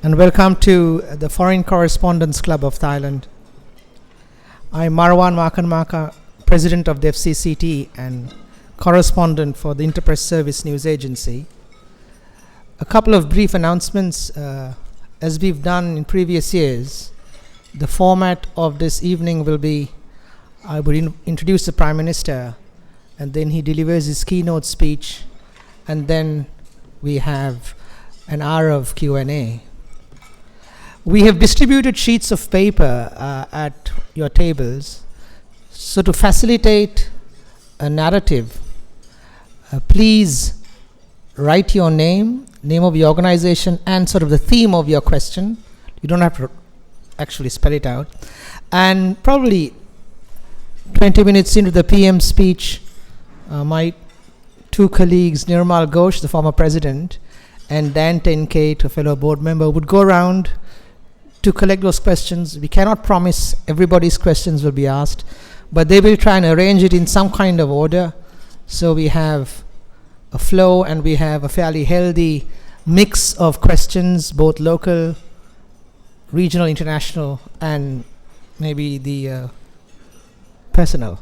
and welcome to the Foreign Correspondents Club of Thailand. I'm Marwan Makanmaka, President of the FCCT and correspondent for the Interpress Service News Agency. A couple of brief announcements. As we've done in previous years, the format of this evening will be I will introduce the Prime Minister, and then he delivers his keynote speech, and then we have an hour of Q&A. We have distributed sheets of paper at your tables. So to facilitate a narrative, please write your name of your organization, and sort of the theme of your question. You don't have to actually spell it out. And probably 20 minutes into the PM speech, my two colleagues, Nirmal Ghosh, the former president, and Dan Tenkate, a fellow board member, would go around to collect those questions. We cannot promise everybody's questions will be asked, but they will try and arrange it in some kind of order, so we have a flow and we have a fairly healthy mix of questions, both local, regional, international, and maybe the personal.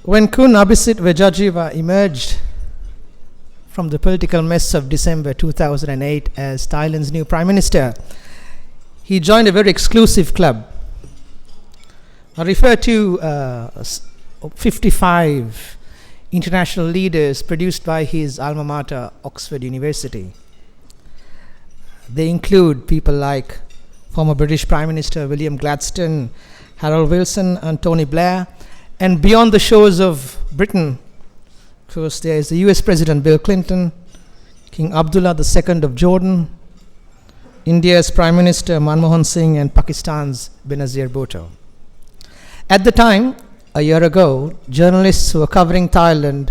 When Kun Abhisit Vejjajiva emerged from the political mess of December 2008 as Thailand's new Prime Minister, he joined a very exclusive club. I refer to 55 international leaders produced by his alma mater, Oxford University. They include people like former British Prime Minister William Gladstone, Harold Wilson, and Tony Blair. And beyond the shores of Britain, of course, there is the US President Bill Clinton, King Abdullah II of Jordan, India's Prime Minister Manmohan Singh, and Pakistan's Benazir Bhutto. At the time, a year ago, journalists who were covering Thailand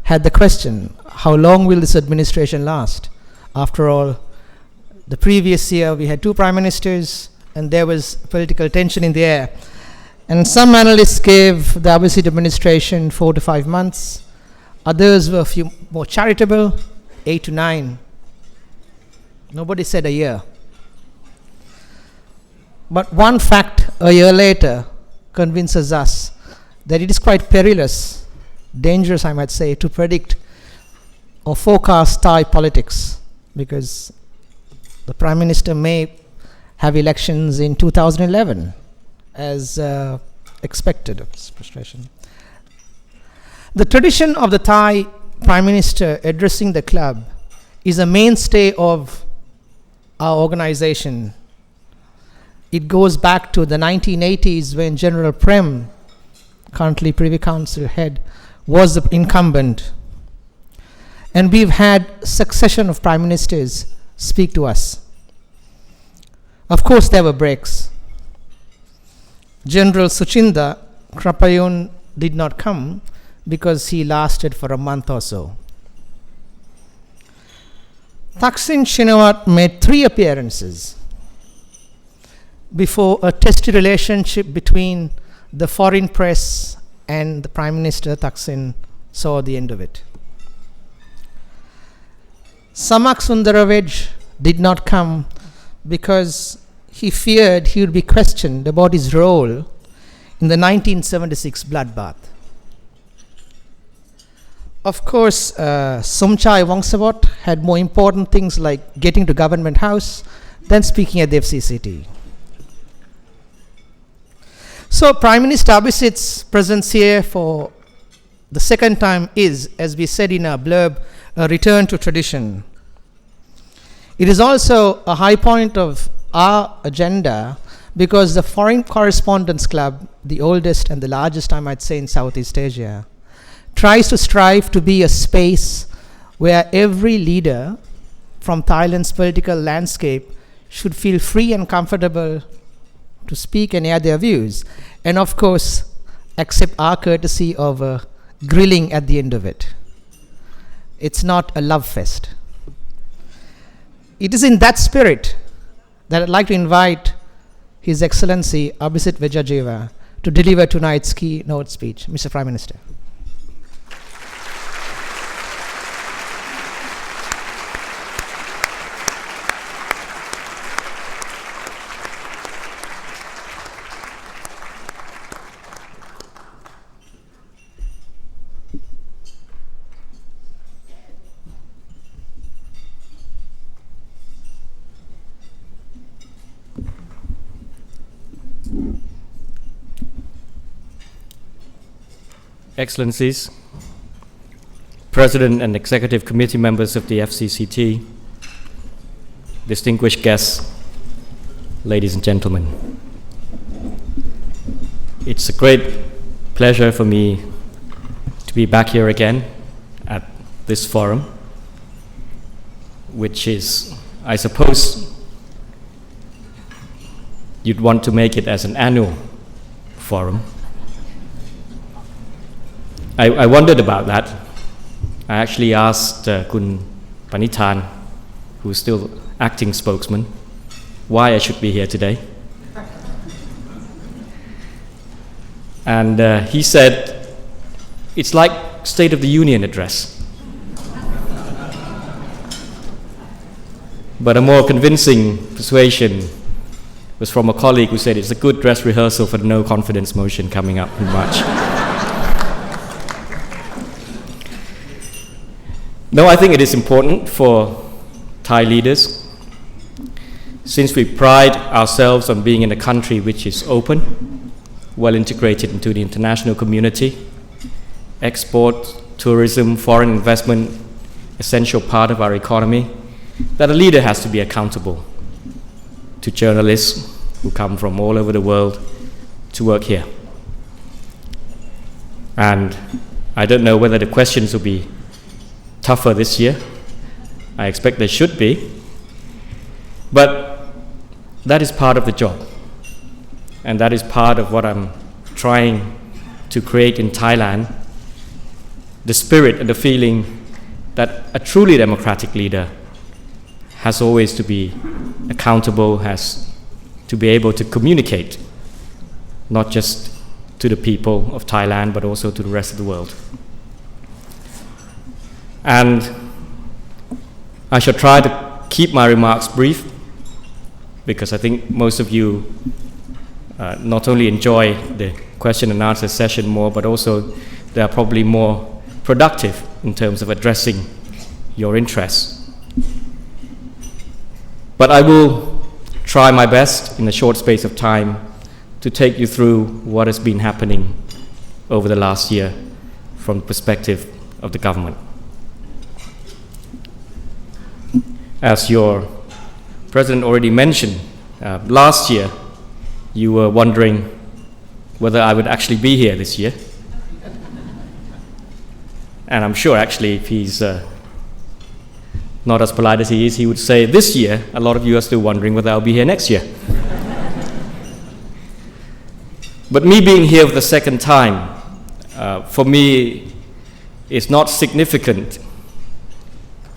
had the question, how long will this administration last? After all, the previous year we had two prime ministers and there was political tension in the air. And some analysts gave the Abhisit administration 4 to 5 months. Others were a few more charitable, 8 to 9. Nobody said a year. But one fact a year later convinces us that it is quite perilous, dangerous I might say, to predict or forecast Thai politics, because the Prime Minister may have elections in 2011 as expected. Frustration. The tradition of the Thai Prime Minister addressing the club is a mainstay of our organization. It goes back to the 1980s when General Prem, currently Privy Council head, was the incumbent. And we've had succession of prime ministers speak to us. Of course, there were breaks. General Suchinda Krapayun did not come because he lasted for a month or so. Thaksin Shinawatra made 3 appearances before a testy relationship between the foreign press and the Prime Minister Thaksin saw the end of it. Samak Sundaravej did not come because he feared he would be questioned about his role in the 1976 bloodbath. Of course, Somchai Wongsawat had more important things like getting to Government House than speaking at the FCCT. So Prime Minister Abhisit's presence here for the second time is, as we said in our blurb, a return to tradition. It is also a high point of our agenda because the Foreign Correspondents Club, the oldest and the largest I might say in Southeast Asia, tries to strive to be a space where every leader from Thailand's political landscape should feel free and comfortable to speak and air their views, and of course accept our courtesy of a grilling at the end of it. It's not a love fest. It is in that spirit that I'd like to invite His Excellency Abhisit Vejjajiva to deliver tonight's keynote speech. Mr. Prime Minister. Excellencies, President and Executive Committee members of the FCCT, distinguished guests, ladies and gentlemen. It's a great pleasure for me to be back here again at this forum, which is, I suppose, you'd want to make it as an annual forum. I wondered about that. I actually asked Kun Panithan, who's still acting spokesman, why I should be here today. And he said, it's like State of the Union address. But a more convincing persuasion was from a colleague who said it's a good dress rehearsal for the no confidence motion coming up in March. No, I think it is important for Thai leaders, since we pride ourselves on being in a country which is open, well integrated into the international community, export, tourism, foreign investment, essential part of our economy, that a leader has to be accountable to journalists who come from all over the world to work here. And I don't know whether the questions will be tougher this year. I expect they should be. But that is part of the job. And that is part of what I'm trying to create in Thailand, the spirit and the feeling that a truly democratic leader has always to be accountable, has to be able to communicate, not just to the people of Thailand, but also to the rest of the world. And I shall try to keep my remarks brief, because I think most of you not only enjoy the question and answer session more, but also they are probably more productive in terms of addressing your interests. But I will try my best in a short space of time to take you through what has been happening over the last year from the perspective of the government. As your president already mentioned, last year you were wondering whether I would actually be here this year. And I'm sure actually if he's not as polite as he is, he would say this year a lot of you are still wondering whether I'll be here next year. But me being here for the second time, for me, is not significant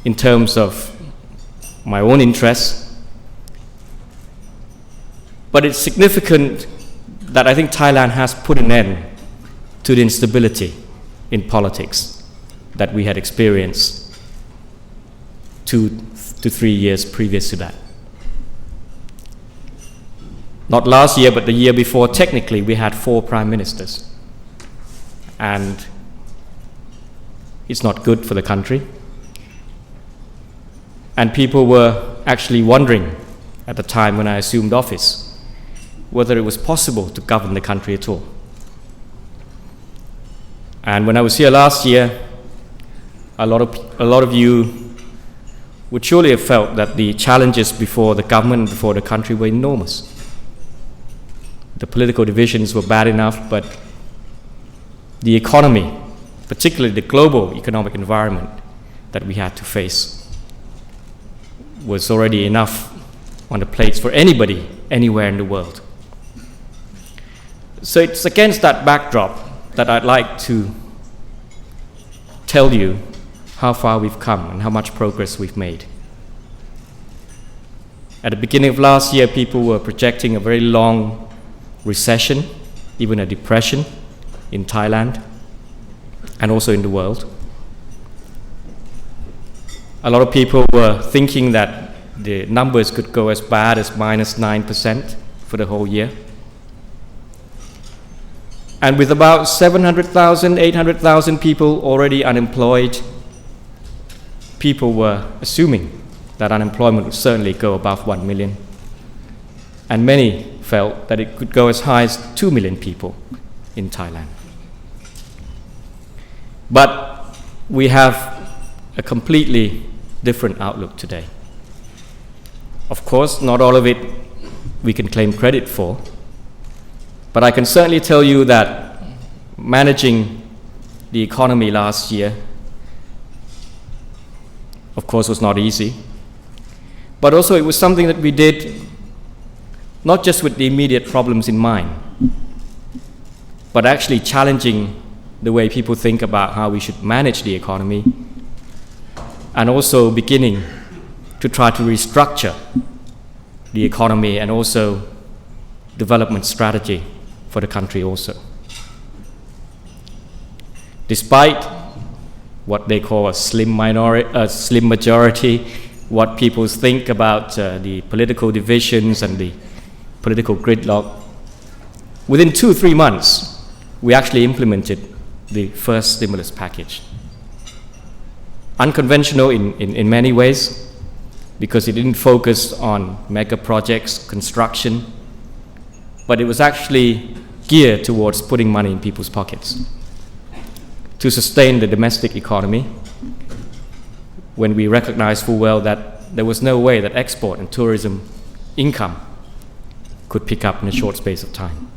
in terms of my own interests, but it's significant that I think Thailand has put an end to the instability in politics that we had experienced 2 to 3 years previous to that. Not last year, but the year before, technically, we had 4 prime ministers. And it's not good for the country. And people were actually wondering at the time when I assumed office whether it was possible to govern the country at all. And when I was here last year, a lot of you would surely have felt that the challenges before the government and before the country were enormous. The political divisions were bad enough, but the economy, particularly the global economic environment that we had to face, was already enough on the plates for anybody, anywhere in the world. So it's against that backdrop that I'd like to tell you how far we've come and how much progress we've made. At the beginning of last year, people were projecting a very long recession, even a depression in Thailand and also in the world. A lot of people were thinking that the numbers could go as bad as -9% for the whole year. And with about 700,000, 800,000 people already unemployed, people were assuming that unemployment would certainly go above 1 million. And many felt that it could go as high as 2 million people in Thailand. But we have a completely different outlook today. Of course, not all of it we can claim credit for, but I can certainly tell you that managing the economy last year, of course, was not easy, but also it was something that we did not just with the immediate problems in mind, but actually challenging the way people think about how we should manage the economy, and also beginning to try to restructure the economy and also development strategy for the country also. Despite what they call a slim majority, what people think about the political divisions and the political gridlock, within 2-3 months, we actually implemented the first stimulus package. Unconventional in many ways, because it didn't focus on mega projects, construction, but it was actually geared towards putting money in people's pockets to sustain the domestic economy, when we recognized full well that there was no way that export and tourism income could pick up in a short space of time.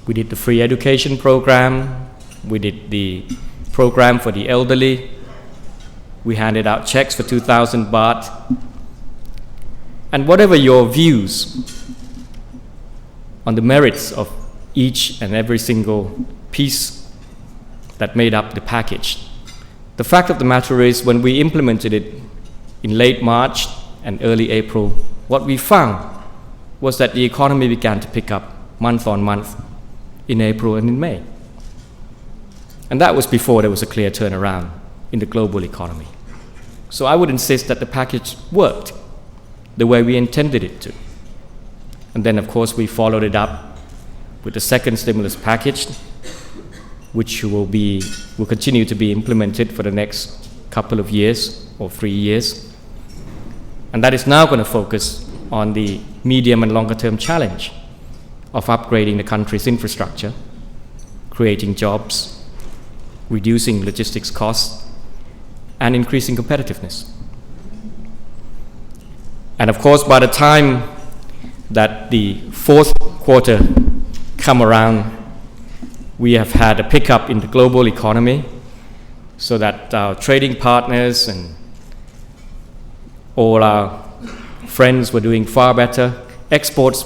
We did the free education program, we did the program for the elderly, we handed out checks for 2,000 baht, and whatever your views on the merits of each and every single piece that made up the package, the fact of the matter is, when we implemented it in late March and early April, what we found was that the economy began to pick up month on month in April and in May. And that was before there was a clear turnaround in the global economy. So I would insist that the package worked the way we intended it to. And then, of course, we followed it up with the second stimulus package, which will continue to be implemented for the next couple of years or 3 years. And that is now going to focus on the medium and longer term challenge of upgrading the country's infrastructure, creating jobs, reducing logistics costs, and increasing competitiveness. And of course, by the time that the fourth quarter come around, we have had a pickup in the global economy, so that our trading partners and all our friends were doing far better. Exports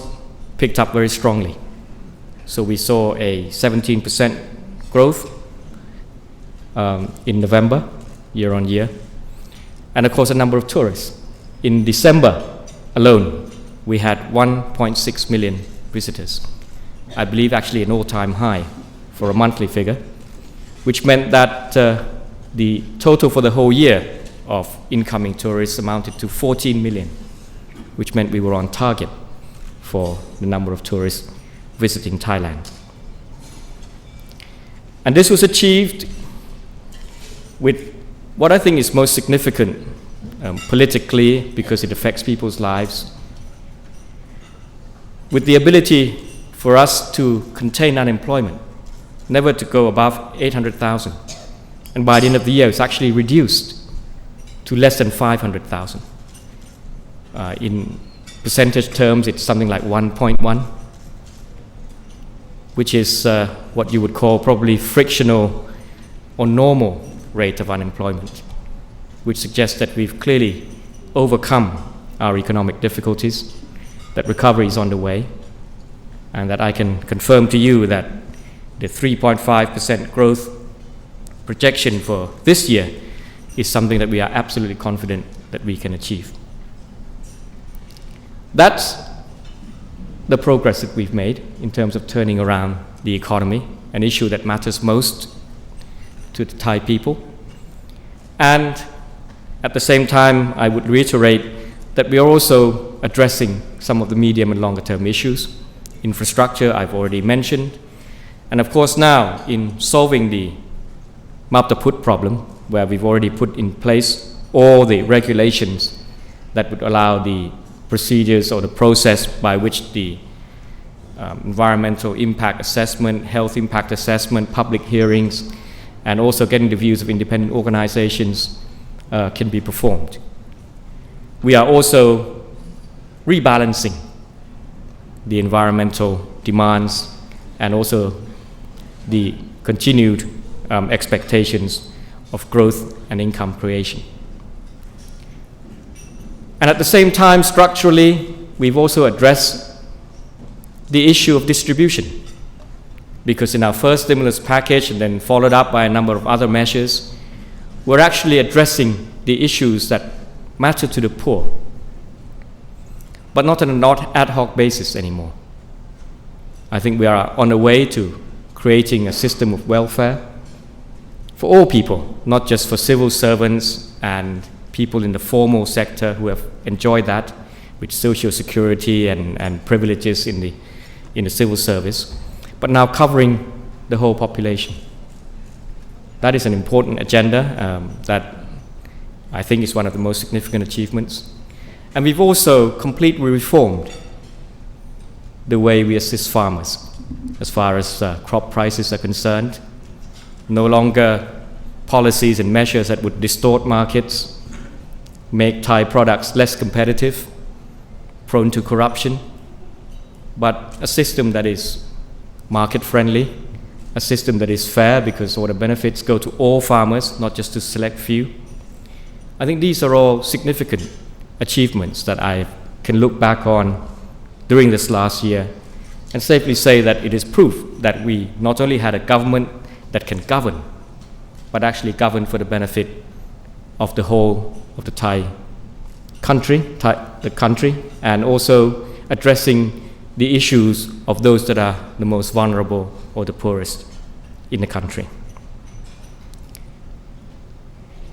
picked up very strongly. So we saw a 17% growth in November, year on year. And of course, a number of tourists. In December alone, we had 1.6 million visitors. I believe actually an all-time high for a monthly figure, which meant that the total for the whole year of incoming tourists amounted to 14 million, which meant we were on target for the number of tourists visiting Thailand. And this was achieved with what I think is most significant politically, because it affects people's lives, with the ability for us to contain unemployment, never to go above 800,000. And by the end of the year, it's actually reduced to less than 500,000. In percentage terms, it's something like 1.1, which is what you would call probably frictional or normal rate of unemployment, which suggests that we've clearly overcome our economic difficulties, that recovery is on the way, and that I can confirm to you that the 3.5% growth projection for this year is something that we are absolutely confident that we can achieve. That's the progress that we've made in terms of turning around the economy, an issue that matters most to the Thai people. And at the same time, I would reiterate that we are also addressing some of the medium and longer term issues. Infrastructure, I've already mentioned. And of course now, in solving the Maptaput problem, where we've already put in place all the regulations that would allow the procedures or the process by which the environmental impact assessment, health impact assessment, public hearings, and also getting the views of independent organizations can be performed. We are also rebalancing the environmental demands and also the continued expectations of growth and income creation. And at the same time, structurally, we've also addressed the issue of distribution, because in our first stimulus package and then followed up by a number of other measures, we're actually addressing the issues that matter to the poor, but not on an ad hoc basis anymore. I think we are on the way to creating a system of welfare for all people, not just for civil servants and people in the formal sector who have enjoyed that with social security and privileges in the civil service, but now covering the whole population. That is an important agenda that I think is one of the most significant achievements. And we've also completely reformed the way we assist farmers as far as crop prices are concerned. No longer policies and measures that would distort markets, make Thai products less competitive, prone to corruption, but a system that is market-friendly, a system that is fair because all the benefits go to all farmers, not just to select few. I think these are all significant achievements that I can look back on during this last year and safely say that it is proof that we not only had a government that can govern, but actually govern for the benefit of the whole of the Thai country, and also addressing the issues of those that are the most vulnerable or the poorest in the country.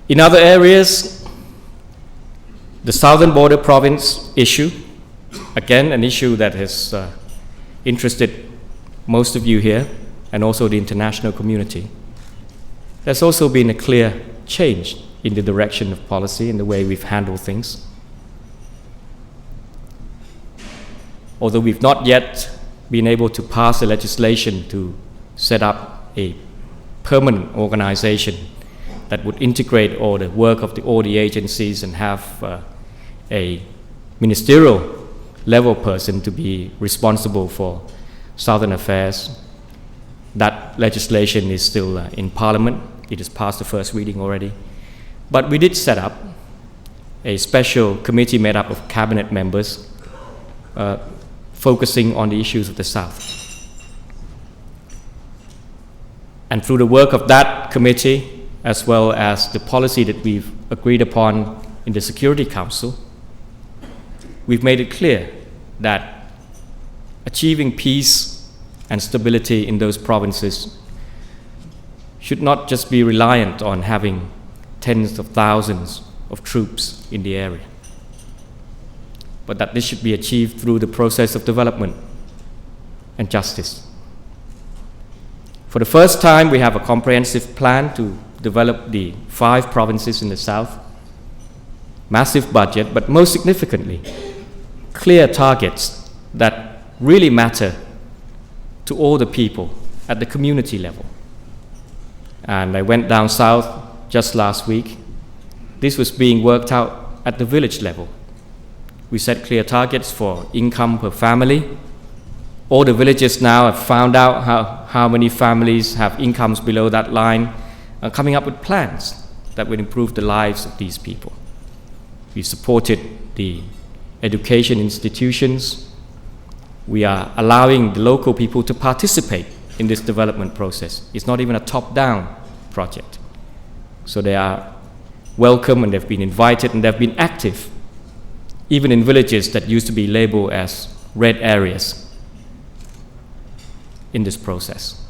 In other areas, the southern border province issue, again, an issue that has interested most of you here and also the international community. There's also been a clear change in the direction of policy and the way we've handled things. Although we've not yet been able to pass the legislation to set up a permanent organization that would integrate all the work of all the agencies and have a ministerial level person to be responsible for Southern affairs. That legislation is still in Parliament. It has passed the first reading already. But we did set up a special committee made up of cabinet members focusing on the issues of the South. And through the work of that committee, as well as the policy that we've agreed upon in the Security Council, we've made it clear that achieving peace and stability in those provinces should not just be reliant on having tens of thousands of troops in the area, but that this should be achieved through the process of development and justice. For the first time, we have a comprehensive plan to develop the 5 provinces in the south. Massive budget, but most significantly, clear targets that really matter to all the people at the community level. And I went down south just last week. This was being worked out at the village level. We set clear targets for income per family. All the villages now have found out how many families have incomes below that line, coming up with plans that would improve the lives of these people. We supported the education institutions. We are allowing the local people to participate in this development process. It's not even a top-down project. So they are welcome and they've been invited and they've been active, even in villages that used to be labeled as red areas in this process.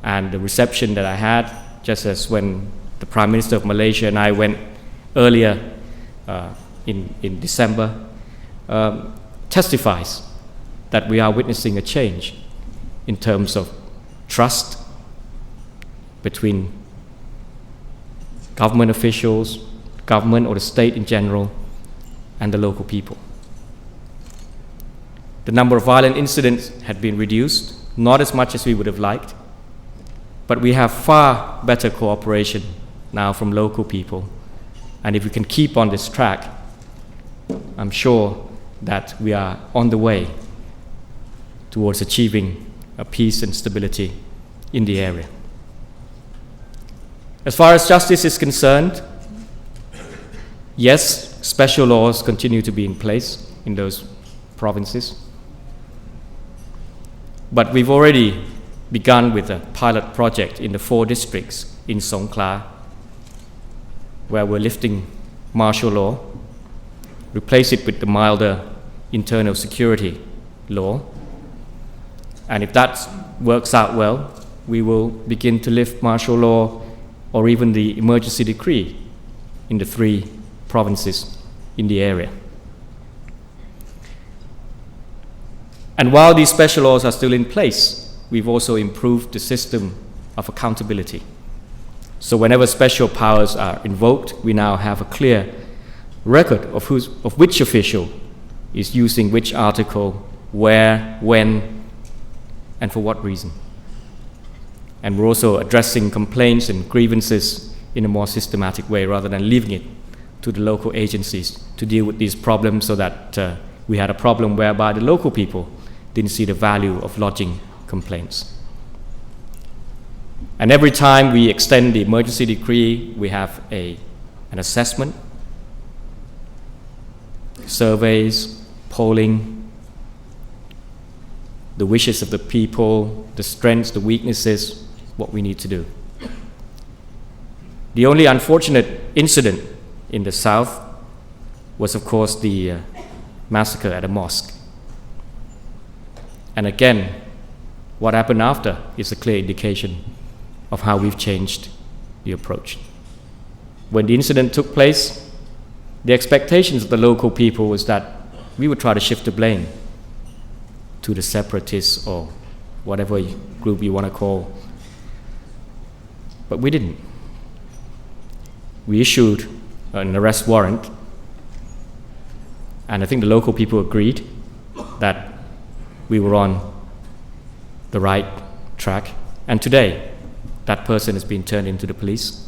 And the reception that I had, just as when the Prime Minister of Malaysia and I went earlier in December, testifies that we are witnessing a change in terms of trust between government officials, government or the state in general, and the local people. The number of violent incidents had been reduced, not as much as we would have liked, but we have far better cooperation now from local people. And if we can keep on this track, I'm sure that we are on the way towards achieving a peace and stability in the area. As far as justice is concerned, yes, special laws continue to be in place in those provinces. But we've already begun with a pilot project in the 4 districts in Songkhla, where we're lifting martial law, replace it with the milder internal security law. And if that works out well, we will begin to lift martial law or even the emergency decree in the 3 provinces in the area. And while these special laws are still in place, we've also improved the system of accountability. So whenever special powers are invoked, we now have a clear record of which official is using which article, where, when, and for what reason. And we're also addressing complaints and grievances in a more systematic way rather than leaving it to the local agencies to deal with these problems, so that we had a problem whereby the local people didn't see the value of lodging complaints. And every time we extend the emergency decree, we have an assessment, surveys, polling, the wishes of the people, the strengths, the weaknesses, what we need to do. The only unfortunate incident in the south was, of course, the massacre at a mosque. And again, what happened after is a clear indication of how we've changed the approach. When the incident took place, the expectations of the local people was that we would try to shift the blame to the separatists or whatever group you want to call. But we didn't. We issued an arrest warrant, and I think the local people agreed that we were on the right track. And today, that person has been turned into the police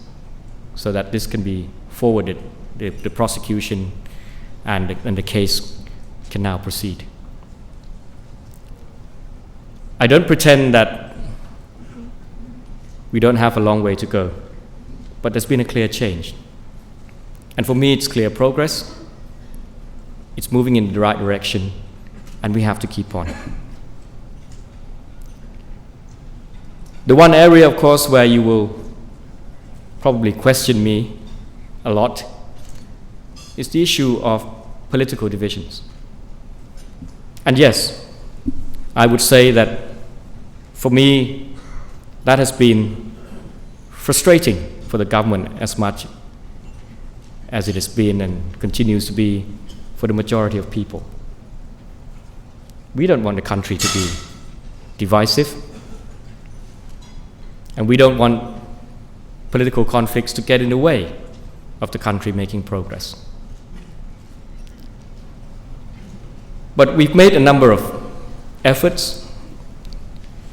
so that this can be forwarded, the prosecution and the case can now proceed. I don't pretend that we don't have a long way to go, but there's been a clear change. And for me, it's clear progress. It's moving in the right direction, and we have to keep on. The one area, of course, where you will probably question me a lot is the issue of political divisions. And yes, I would say that for me, that has been frustrating for the government as much as it has been and continues to be for the majority of people. We don't want the country to be divisive, and we don't want political conflicts to get in the way of the country making progress. But we've made a number of efforts,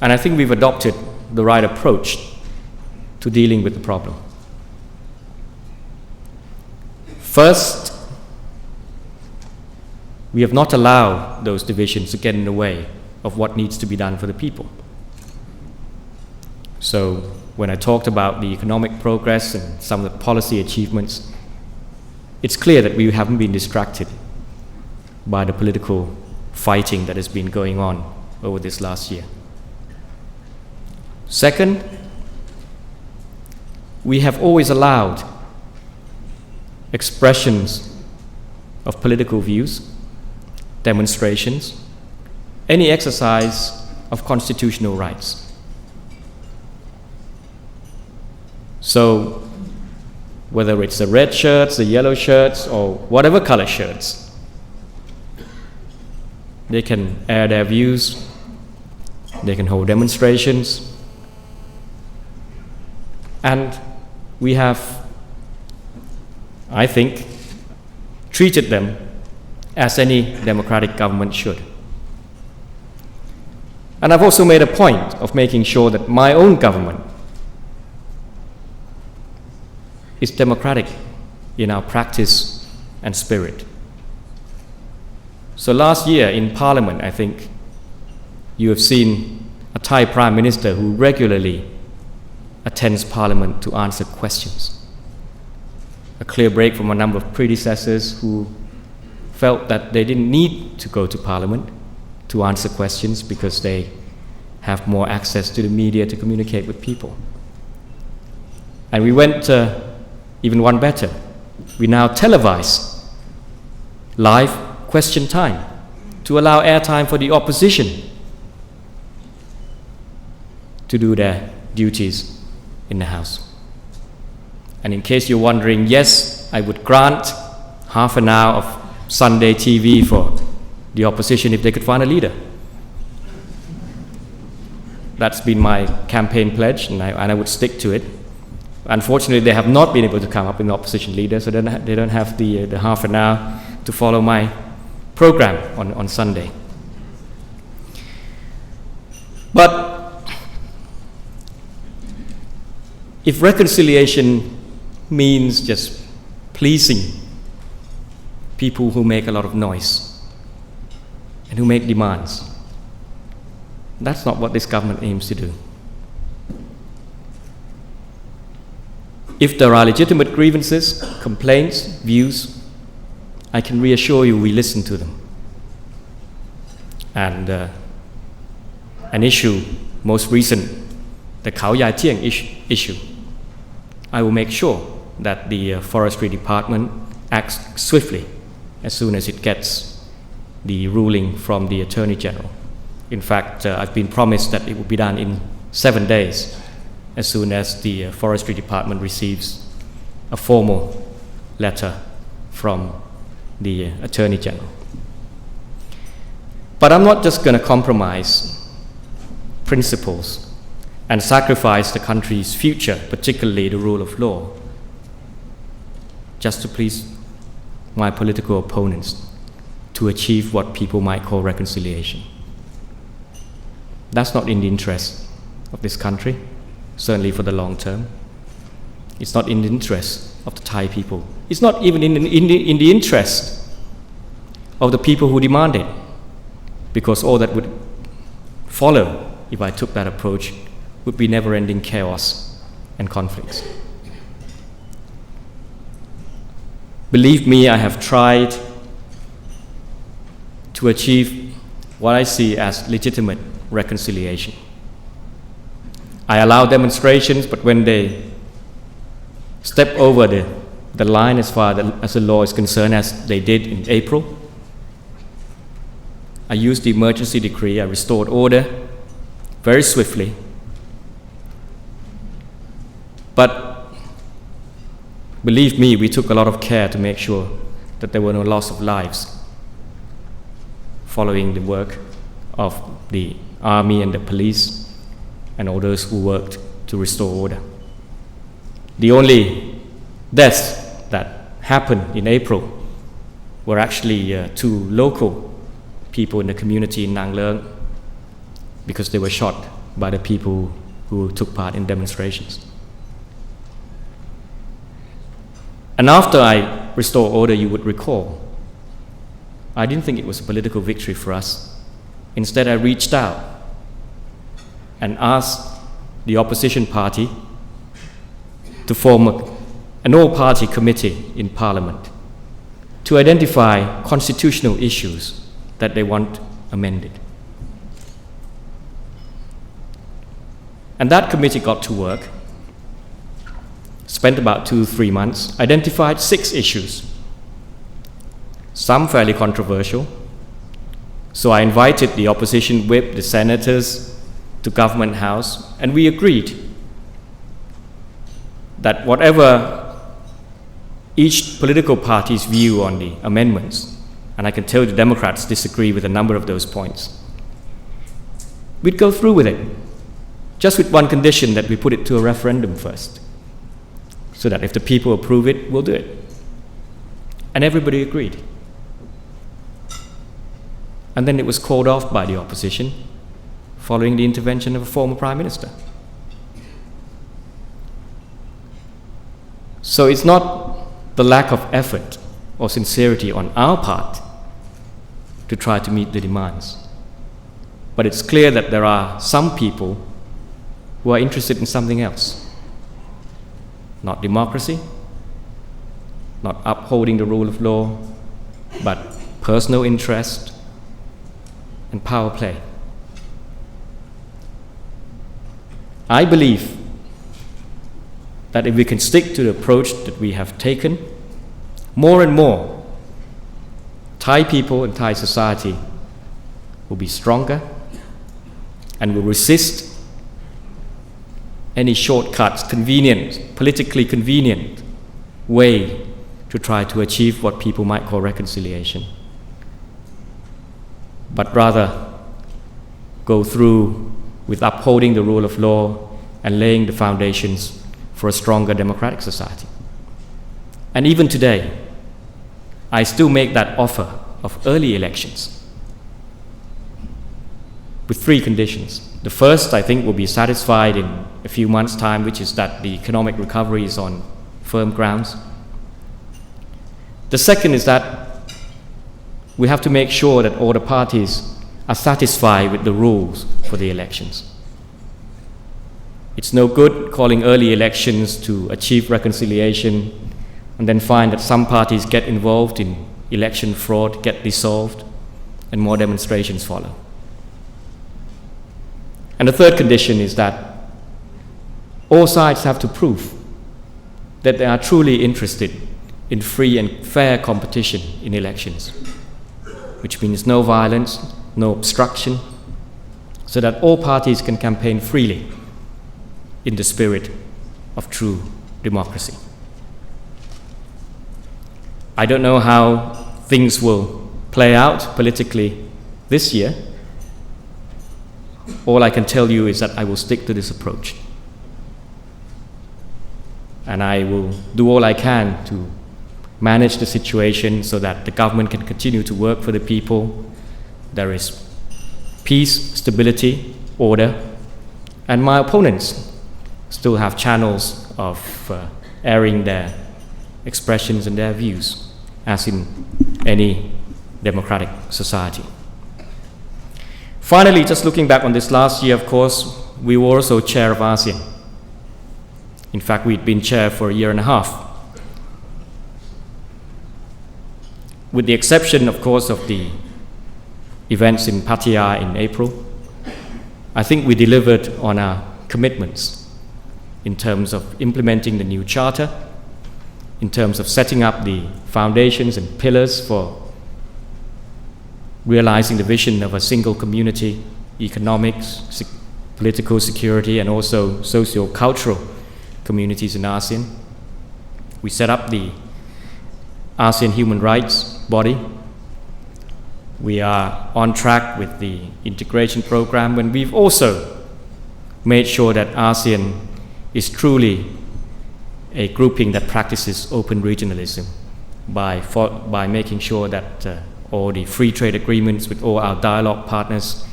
and I think we've adopted the right approach to dealing with the problem. First, we have not allowed those divisions to get in the way of what needs to be done for the people. So when I talked about the economic progress and some of the policy achievements, it's clear that we haven't been distracted by the political fighting that has been going on over this last year. Second, we have always allowed expressions of political views, demonstrations, any exercise of constitutional rights. So whether it's the red shirts, the yellow shirts, or whatever color shirts, they can air their views, they can hold demonstrations, and we have, I think, treated them as any democratic government should. And I've also made a point of making sure that my own government is democratic in our practice and spirit. So last year in Parliament, I think you have seen a Thai Prime Minister who regularly attends Parliament to answer questions. A clear break from a number of predecessors who felt that they didn't need to go to Parliament to answer questions because they have more access to the media to communicate with people. And we went even one better. We now televise live question time to allow airtime for the opposition to do their duties in the House. And in case you're wondering, yes, I would grant half an hour of Sunday TV for the opposition if they could find a leader. That's been my campaign pledge, and I would stick to it. Unfortunately, they have not been able to come up with an opposition leader, so they don't have the half an hour to follow my program on Sunday. But if reconciliation means just pleasing people who make a lot of noise and who make demands, that's not what this government aims to do. If there are legitimate grievances, complaints, views, I can reassure you we listen to them. And an issue, most recent, the Khao Yai Tieng issue, I will make sure that the Forestry Department acts swiftly as soon as it gets the ruling from the Attorney General. In fact, I've been promised that it will be done in 7 days, as soon as the Forestry Department receives a formal letter from the Attorney General. But I'm not just going to compromise principles and sacrifice the country's future, particularly the rule of law, just to please my political opponents to achieve what people might call reconciliation. That's not in the interest of this country, certainly for the long term. It's not in the interest of the Thai people. It's not even in the interest of the people who demand it, because all that would follow if I took that approach would be never-ending chaos and conflicts. Believe me, I have tried to achieve what I see as legitimate reconciliation. I allow demonstrations, but when they step over the line as far as the law is concerned, as they did in April, I used the emergency decree, I restored order very swiftly. But believe me, we took a lot of care to make sure that there were no loss of lives following the work of the army and the police and all those who worked to restore order. The only deaths that happened in April were actually 2 local people in the community in Nang Leung, because they were shot by the people who took part in demonstrations. And after I restored order, you would recall, I didn't think it was a political victory for us. Instead, I reached out and asked the opposition party to form an all-party committee in Parliament to identify constitutional issues that they want amended. And that committee got to work, spent about 2-3 months, identified 6 issues, some fairly controversial. So I invited the opposition whip, the senators, to Government House, and we agreed that whatever each political party's view on the amendments, and I can tell the Democrats disagree with a number of those points, we'd go through with it, just with one condition, that we put it to a referendum first, so that if the people approve it, we'll do it. And everybody agreed. And then it was called off by the opposition following the intervention of a former Prime Minister. So it's not the lack of effort or sincerity on our part to try to meet the demands, but it's clear that there are some people who are interested in something else. Not democracy, not upholding the rule of law, but personal interest and power play. I believe that if we can stick to the approach that we have taken, more and more Thai people and Thai society will be stronger and will resist any shortcuts, politically convenient way to try to achieve what people might call reconciliation, but rather go through with upholding the rule of law and laying the foundations for a stronger democratic society. And even today, I still make that offer of early elections with 3 conditions. The first, I think, will be satisfied in a few months' time, which is that the economic recovery is on firm grounds. The second is that we have to make sure that all the parties are satisfied with the rules for the elections. It's no good calling early elections to achieve reconciliation and then find that some parties get involved in election fraud, get dissolved, and more demonstrations follow. And the third condition is that all sides have to prove that they are truly interested in free and fair competition in elections, which means no violence, no obstruction, so that all parties can campaign freely in the spirit of true democracy. I don't know how things will play out politically this year. All I can tell you is that I will stick to this approach. And I will do all I can to manage the situation so that the government can continue to work for the people. There is peace, stability, order, and my opponents still have channels of airing their expressions and their views, as in any democratic society. Finally, just looking back on this last year, of course, we were also chair of ASEAN. In fact, we'd been chair for a year and a half. With the exception, of course, of the events in Pattaya in April, I think we delivered on our commitments in terms of implementing the new charter, in terms of setting up the foundations and pillars for realizing the vision of a single community, economics, political security, and also socio-cultural communities in ASEAN. We set up the ASEAN Human Rights Body. We are on track with the integration program, and we've also made sure that ASEAN is truly a grouping that practices open regionalism by making sure that all the free trade agreements with all our dialogue partners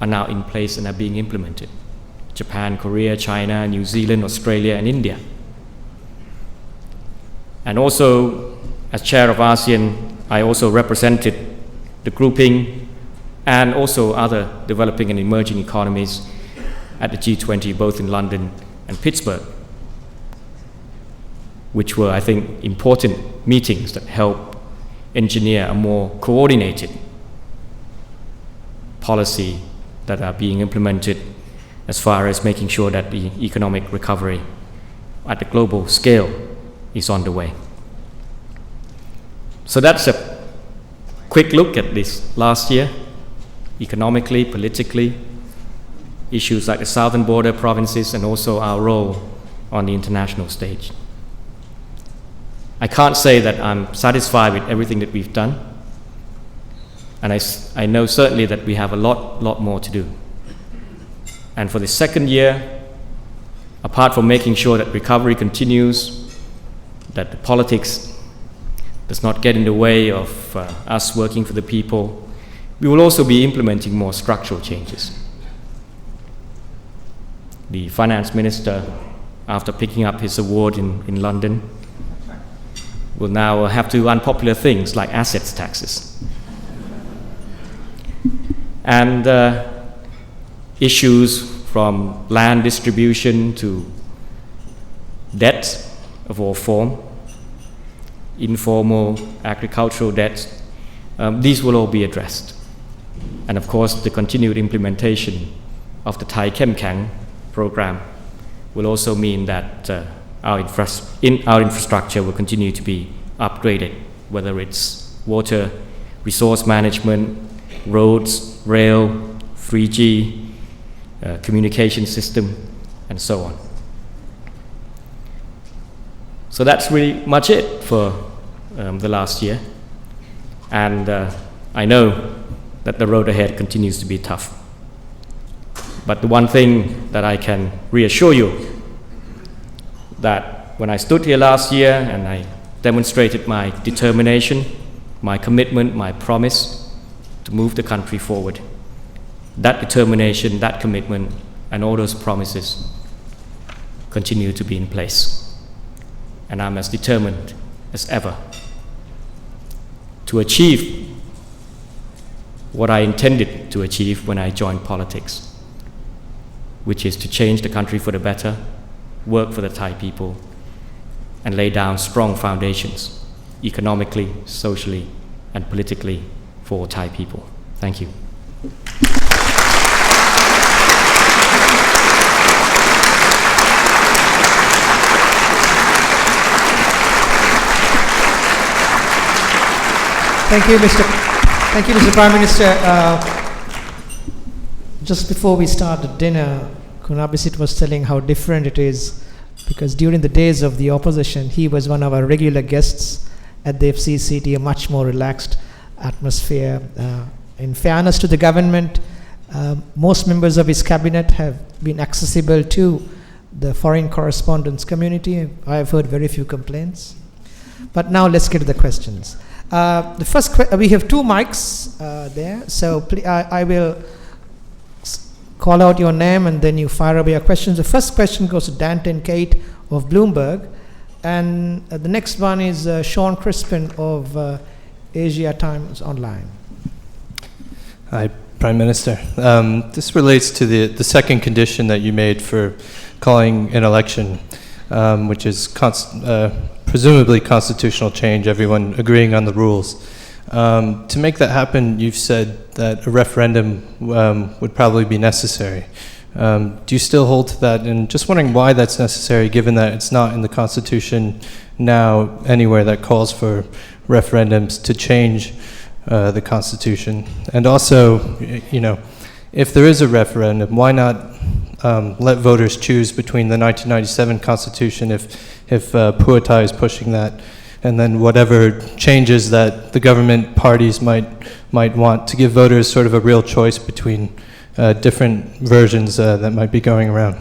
are now in place and are being implemented. Japan, Korea, China, New Zealand, Australia, and India. And also, as chair of ASEAN, I also represented the grouping and also other developing and emerging economies at the G20, both in London and Pittsburgh, which were, I think, important meetings that help engineer a more coordinated policy that are being implemented as far as making sure that the economic recovery at the global scale is on the way. So that's a quick look at this last year, economically, politically, issues like the southern border provinces, and also our role on the international stage. I can't say that I'm satisfied with everything that we've done, and I know certainly that we have a lot more to do. And for the second year, apart from making sure that recovery continues, that the politics does not get in the way of us working for the people, we will also be implementing more structural changes. the finance minister, after picking up his award in London, will now have to do unpopular things like assets taxes. And issues from land distribution to debt of all form, informal agricultural debt, these will all be addressed. And of course, the continued implementation of the Thai Kem Kang program will also mean that our infrastructure will continue to be upgraded, whether it's water, resource management, roads, rail, 3G, communication system, and so on. So that's really much it for the last year. And I know that the road ahead continues to be tough. But the one thing that I can reassure you, that when I stood here last year and I demonstrated my determination, my commitment, my promise to move the country forward, that determination, that commitment, and all those promises continue to be in place. And I'm as determined as ever to achieve what I intended to achieve when I joined politics, which is to change the country for the better, work for the Thai people, and lay down strong foundations, economically, socially, and politically for Thai people. Thank you. Thank you, Mr. Prime Minister. Just before we start the dinner, Kun Abhisit was telling how different it is, because during the days of the opposition, he was one of our regular guests at the FCCT, a much more relaxed atmosphere. In fairness to the government, most members of his cabinet have been accessible to the foreign correspondence community. I have heard very few complaints. But now let's get to the questions. The first we have two mics there, so I will call out your name and then you fire away your questions. The first question goes to Danton Kate of Bloomberg, and the next one is Sean Crispin of Asia Times Online. Hi, Prime Minister. This relates to the second condition that you made for calling an election, which is presumably constitutional change, everyone agreeing on the rules. To make that happen, you've said that a referendum would probably be necessary. Do you still hold to that? And just wondering why that's necessary, given that it's not in the Constitution now anywhere that calls for referendums to change the Constitution. And also, you know, if there is a referendum, why not let voters choose between the 1997 Constitution if Pheu Thai is pushing that, and then whatever changes that the government parties might want, to give voters sort of a real choice between different versions that might be going around?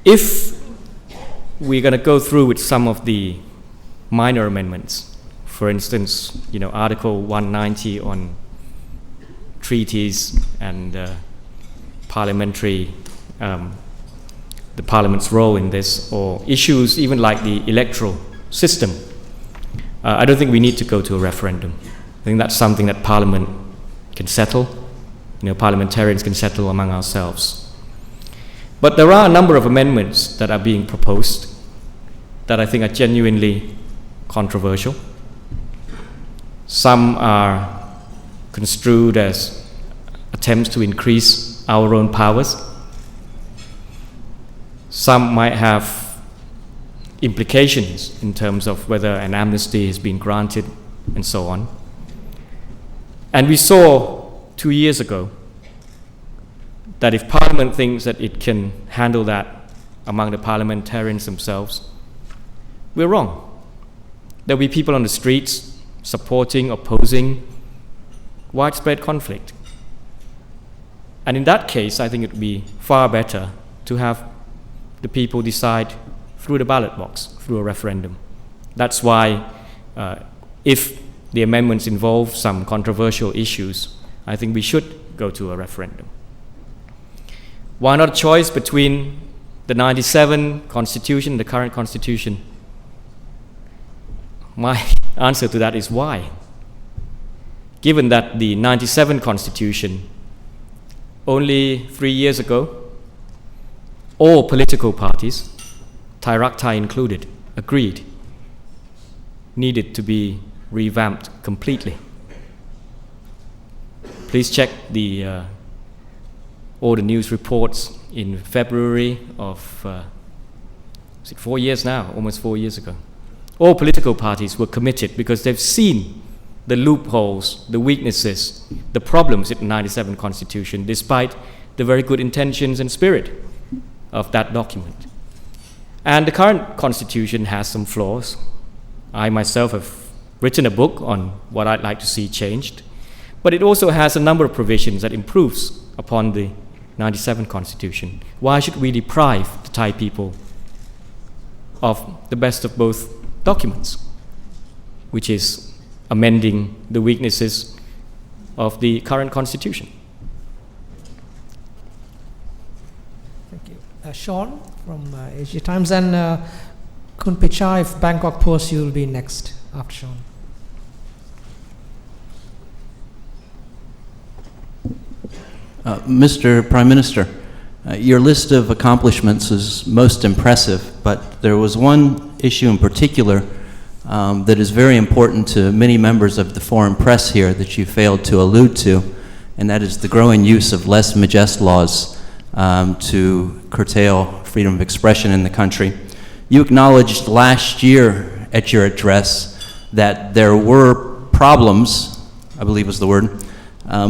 If we're going to go through with some of the minor amendments, for instance, you know, Article 190 on treaties and parliamentary, the Parliament's role in this, or issues even like the electoral system, I don't think we need to go to a referendum. I think that's something that Parliament can settle, you know, parliamentarians can settle among ourselves. But there are a number of amendments that are being proposed that I think are genuinely controversial. Some are construed as attempts to increase our own powers. Some might have implications in terms of whether an amnesty has been granted and so on. And we saw 2 years ago that if Parliament thinks that it can handle that among the parliamentarians themselves, we're wrong. There'll be people on the streets supporting, opposing, widespread conflict. And in that case, I think it would be far better to have the people decide through the ballot box, through a referendum. That's why if the amendments involve some controversial issues, I think we should go to a referendum. Why not a choice between the 97 constitution and the current constitution? My answer to that is why. Given that the 97 constitution, only 3 years ago, all political parties, Thai Rak Thai included, agreed needed to be revamped completely. Please check all the news reports in February of, is it 4 years now? Almost 4 years ago. All political parties were committed because they've seen the loopholes, the weaknesses, the problems in the 97 Constitution, despite the very good intentions and spirit of that document. And the current Constitution has some flaws. I myself have written a book on what I'd like to see changed, but it also has a number of provisions that improves upon the 97 Constitution. Why should we deprive the Thai people of the best of both documents, which is amending the weaknesses of the current Constitution? Thank you. Sean from Asia Times, and Kun Pichai of Bangkok Post, you will be next after Sean. Mr. Prime Minister, your list of accomplishments is most impressive, but there was one issue in particular that is very important to many members of the foreign press here that you failed to allude to, and that is the growing use of lèse majesté laws to curtail freedom of expression in the country. You acknowledged last year at your address that there were problems, I believe was the word,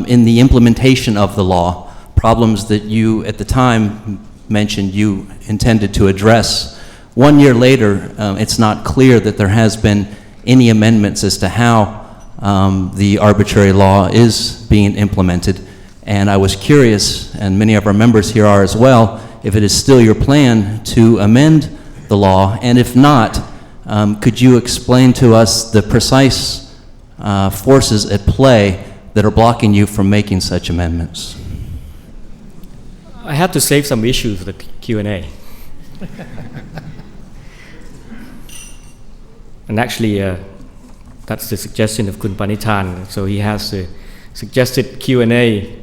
in the implementation of the law, problems that you at the time mentioned you intended to address. 1 year later, it's not clear that there has been any amendments as to how the arbitrary law is being implemented. And I was curious, and many of our members here are as well, if it is still your plan to amend the law, and if not, could you explain to us the precise forces at play that are blocking you from making such amendments? I had to save some issues for the Q&A. And actually, that's the suggestion of Kun Panitan. So he has a suggested Q&A,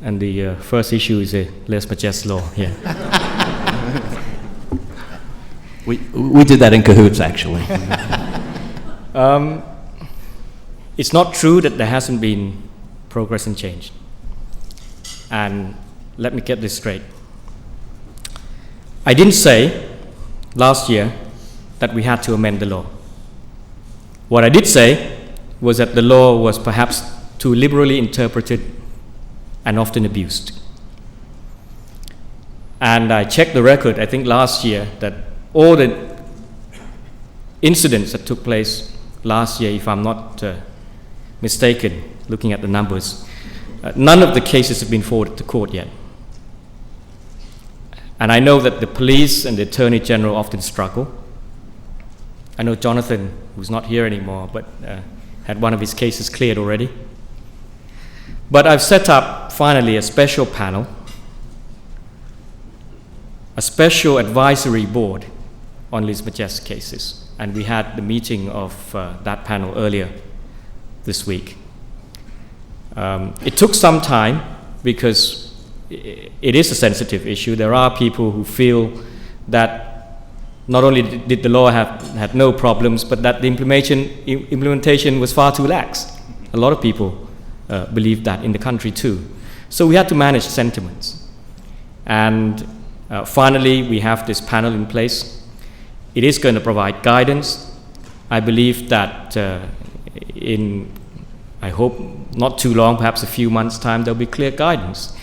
and the first issue is a lèse majesté law. Yeah. We did that in cahoots, actually. It's not true that there hasn't been progress and change. And let me get this straight. I didn't say last year that we had to amend the law. What I did say was that the law was perhaps too liberally interpreted and often abused. And I checked the record, I think last year, that all the incidents that took place last year, if I'm not mistaken, looking at the numbers, none of the cases have been forwarded to court yet. And I know that the police and the Attorney General often struggle. I know Jonathan, who's not here anymore, but had one of his cases cleared already. But I've set up, finally, a special panel, a special advisory board on lèse majesté cases. And we had the meeting of that panel earlier this week. It took some time because it is a sensitive issue. There are people who feel that not only did the law had no problems, but that the implementation was far too lax. A lot of people believe that in the country too. So we had to manage sentiments. And finally, we have this panel in place. It is going to provide guidance. I believe that I hope not too long, perhaps a few months' time, there'll be clear guidance.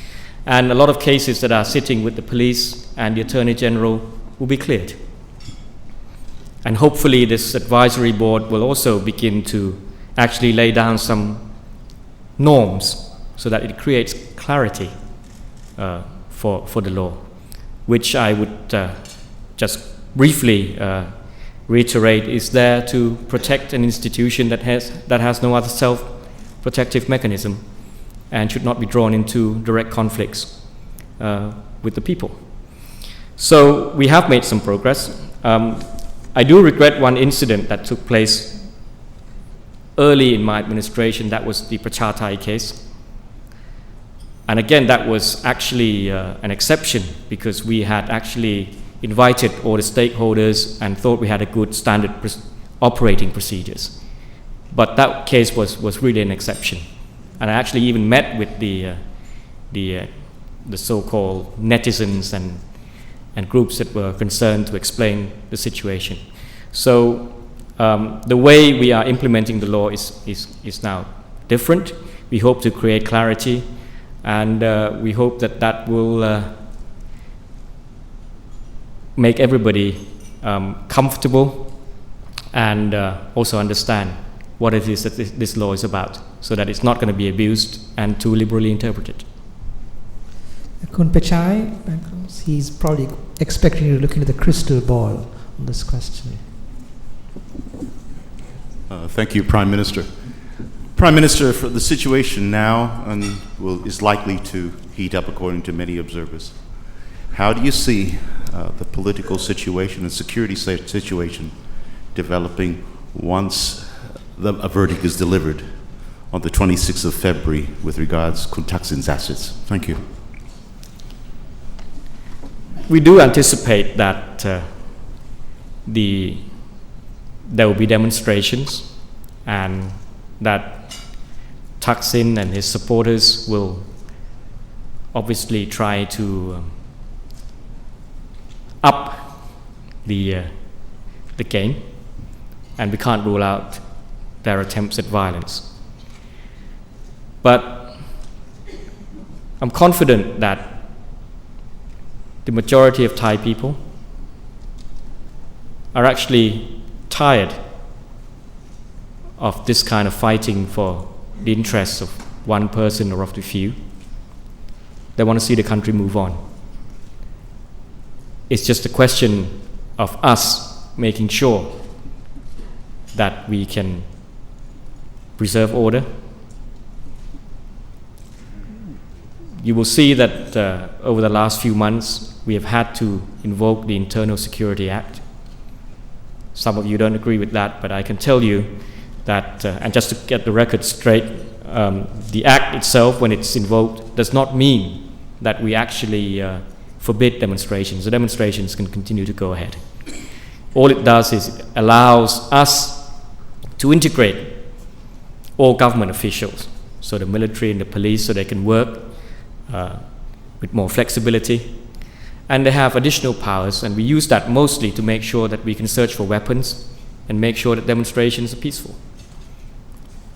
And a lot of cases that are sitting with the police and the Attorney General will be cleared. And hopefully this advisory board will also begin to actually lay down some norms so that it creates clarity for the law, which I would just briefly reiterate is there to protect an institution that has no other self-protective mechanism and should not be drawn into direct conflicts with the people. So we have made some progress. I do regret one incident that took place early in my administration. That was the Prachathai case. And again, that was actually an exception, because we had actually invited all the stakeholders and thought we had a good standard operating procedures. But that case was really an exception. And I actually even met with the so-called netizens and groups that were concerned to explain the situation. So the way we are implementing the law is now different. We hope to create clarity, and we hope that will make everybody comfortable and also understand what it is that this law is about, so that it's not going to be abused and too liberally interpreted. Kun Pechai, he's probably expecting you to look into the crystal ball on this question. Thank you, Prime Minister. Prime Minister, for the situation now is likely to heat up according to many observers. How do you see the political situation and security situation developing once a verdict is delivered on the 26th of February with regards to Kun Thaksin's assets? Thank you. We do anticipate that there will be demonstrations, and that Thaksin and his supporters will obviously try to up the game, and we can't rule out their attempts at violence. But I'm confident that the majority of Thai people are actually tired of this kind of fighting for the interests of one person or of the few. They want to see the country move on. It's just a question of us making sure that we can preserve order. You will see that over the last few months we have had to invoke the Internal Security Act. Some of you don't agree with that, but I can tell you that, and just to get the record straight, the act itself, when it's invoked, does not mean that we actually forbid demonstrations. The demonstrations can continue to go ahead. All it does is allows us to integrate all government officials, so the military and the police, so they can work with more flexibility. And they have additional powers, and we use that mostly to make sure that we can search for weapons and make sure that demonstrations are peaceful.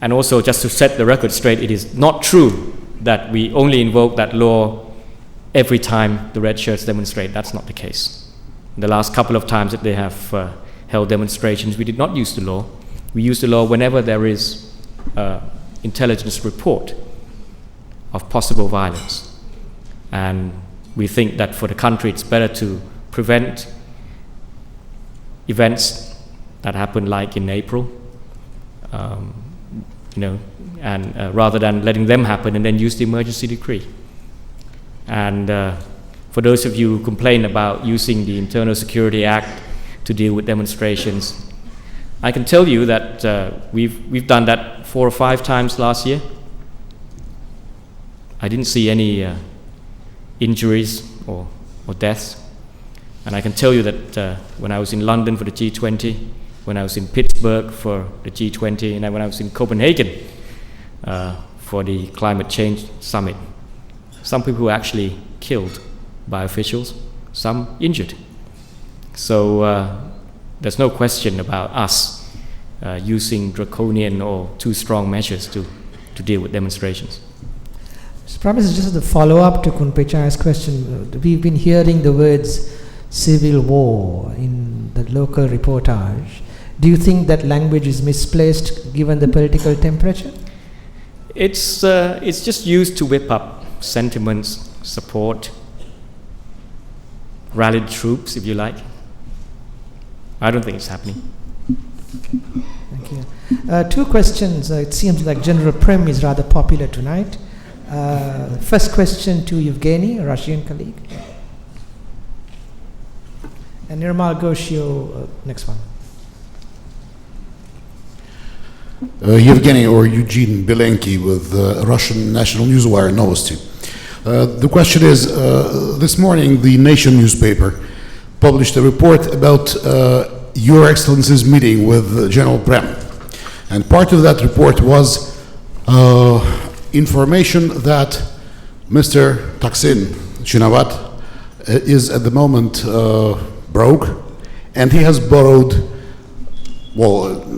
And also, just to set the record straight, it is not true that we only invoke that law every time the red shirts demonstrate. That's not the case. The last couple of times that they have held demonstrations, we did not use the law. We use the law whenever there is intelligence report of possible violence. And we think that for the country it's better to prevent events that happen like in April, and rather than letting them happen and then use the emergency decree. And for those of you who complain about using the Internal Security Act to deal with demonstrations, I can tell you that we've done that 4 or 5 times last year. I didn't see any injuries or deaths. And I can tell you that when I was in London for the G20, when I was in Pittsburgh for the G20, and when I was in Copenhagen for the climate change summit, some people were actually killed by officials, some injured. So there's no question about us using draconian or too strong measures to deal with demonstrations. Mr. Prime Minister, just as a follow-up to Kun Pechai's question, we've been hearing the words civil war in the local reportage. Do you think that language is misplaced given the political temperature? It's just used to whip up sentiments, support, rallied troops, if you like. I don't think it's happening. Okay. Thank you. 2 questions. It seems like General Prem is rather popular tonight. First question to Evgeny, a Russian colleague. And Nirmal Ghosh, next one. Evgeny or Eugene Belenky with Russian National Newswire Novosti. The question is, this morning the Nation newspaper published a report about Your Excellency's meeting with General Prem. And part of that report was information that Mr. Thaksin Shinawat is at the moment broke, and he has borrowed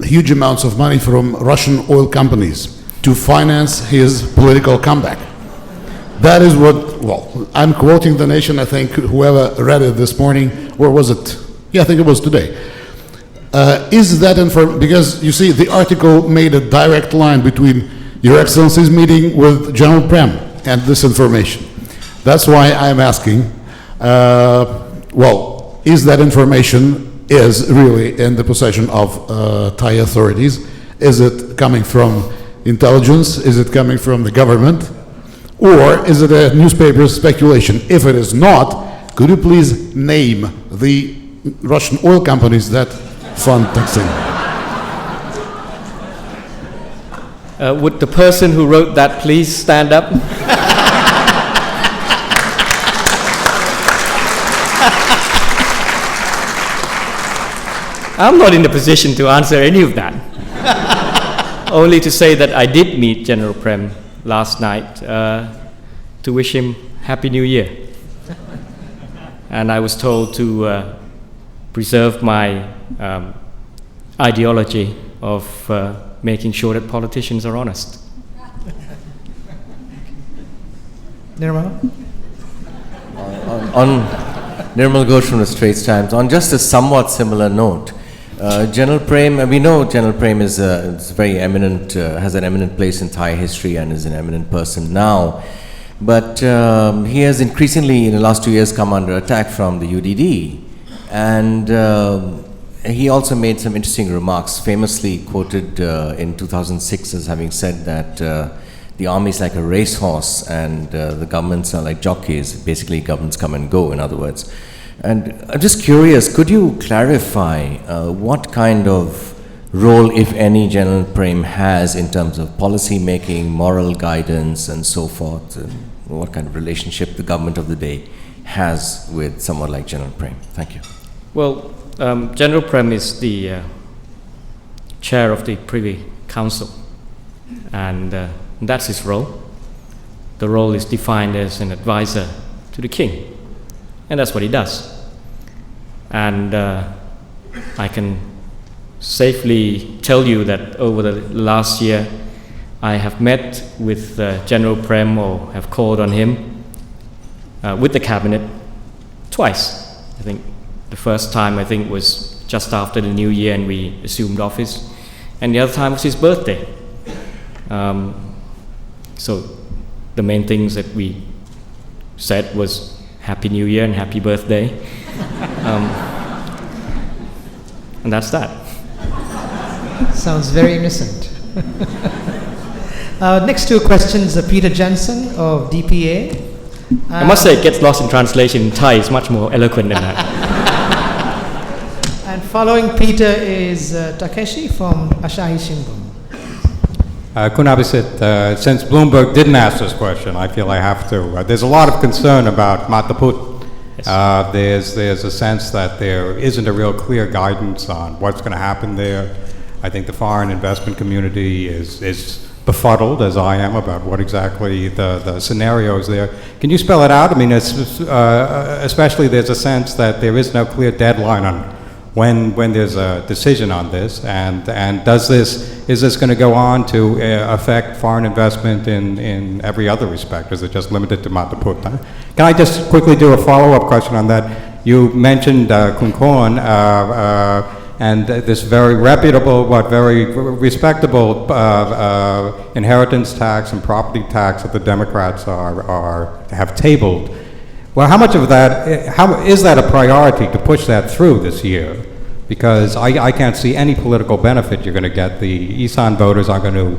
huge amounts of money from Russian oil companies to finance his political comeback. That is what, I'm quoting the Nation, I think whoever read it this morning, or was it? Yeah, I think it was today. Is that because you see, the article made a direct line between Your Excellency's meeting with General Prem and this information. That's why I'm asking, is that information really in the possession of Thai authorities? Is it coming from intelligence? Is it coming from the government? Or is it a newspaper speculation? If it is not, could you please name the Russian oil companies that fund Thaksin? Would the person who wrote that please stand up? I'm not in the position to answer any of that. Only to say that I did meet General Prem last night to wish him Happy New Year. And I was told to preserve my ideology of making sure that politicians are honest. Nirmal? On Nirmal Ghosh from the Straits Times, on just a somewhat similar note, General Prem, we know General Prem is very eminent, has an eminent place in Thai history and is an eminent person now. But he has increasingly, in the last 2 years, come under attack from the UDD. And he also made some interesting remarks, famously quoted in 2006 as having said that the army is like a racehorse and the governments are like jockeys. Basically, governments come and go, in other words. And I'm just curious, could you clarify what kind of role, if any, General Prem has in terms of policy making, moral guidance, and so forth, and what kind of relationship the government of the day has with someone like General Prem? Thank you. Well, General Prem is the chair of the Privy Council, and that's his role. The role is defined as an advisor to the king, and that's what he does. And I can safely tell you that over the last year, I have met with General Prem, or have called on him with the cabinet twice. I think the first time was just after the New Year and we assumed office, and the other time was his birthday. So the main things that we said was Happy New Year and Happy Birthday, and that's that. Sounds very innocent. Next two questions, Peter Jensen of DPA. I must say it gets lost in translation. In Thai, it's much more eloquent than that. And following Peter is Takeshi from Asahi Shimbun. Kun Abhisit, since Bloomberg didn't ask this question, I feel I have to. There's a lot of concern about Mataput. Yes. There's a sense that there isn't a real clear guidance on what's going to happen there. I think the foreign investment community is befuddled, as I am, about what exactly the scenario is there. Can you spell it out? I mean, especially there's a sense that there is no clear deadline on when there's a decision on this, and is this going to go on to affect foreign investment in every other respect? Is it just limited to Mataput? Can I just quickly do a follow-up question on that? You mentioned Kunkorn, and this very reputable but very respectable inheritance tax and property tax that the Democrats have tabled. Well, how much of that, how is that a priority to push that through this year? Because I can't see any political benefit you're going to get. The Isan voters are going to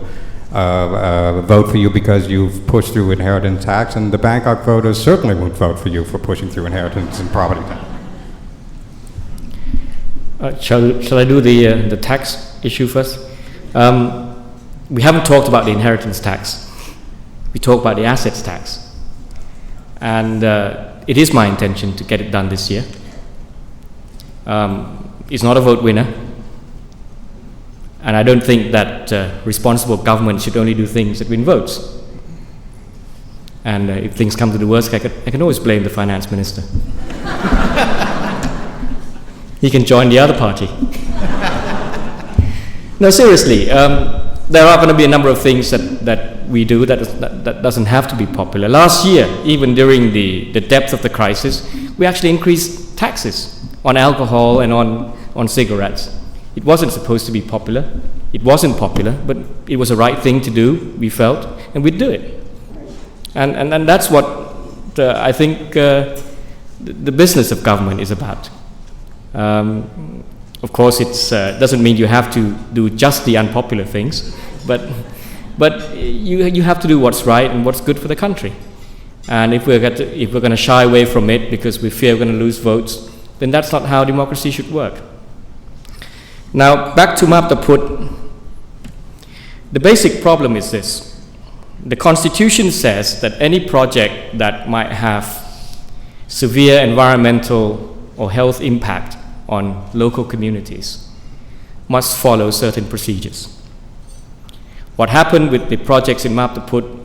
vote for you because you've pushed through inheritance tax, and the Bangkok voters certainly won't vote for you for pushing through inheritance and property tax. Shall I do the tax issue first? We haven't talked about the inheritance tax. We talked about the assets tax. And it is my intention to get it done this year. It's not a vote winner. And I don't think that responsible government should only do things that win votes. And if things come to the worst, I can always blame the finance minister. He can join the other party. No, seriously, there are going to be a number of things that we do that doesn't have to be popular. Last year, even during the depth of the crisis, we actually increased taxes on alcohol and on cigarettes. It wasn't supposed to be popular. It wasn't popular, but it was the right thing to do, we felt, and we'd do it. And that's what I think the business of government is about. Of course, it doesn't mean you have to do just the unpopular things, but you have to do what's right and what's good for the country. And if we're going to shy away from it because we fear we're going to lose votes, then that's not how democracy should work. Now, back to Maptaput. The basic problem is this. The Constitution says that any project that might have severe environmental or health impact on local communities must follow certain procedures. What happened with the projects in Maptaput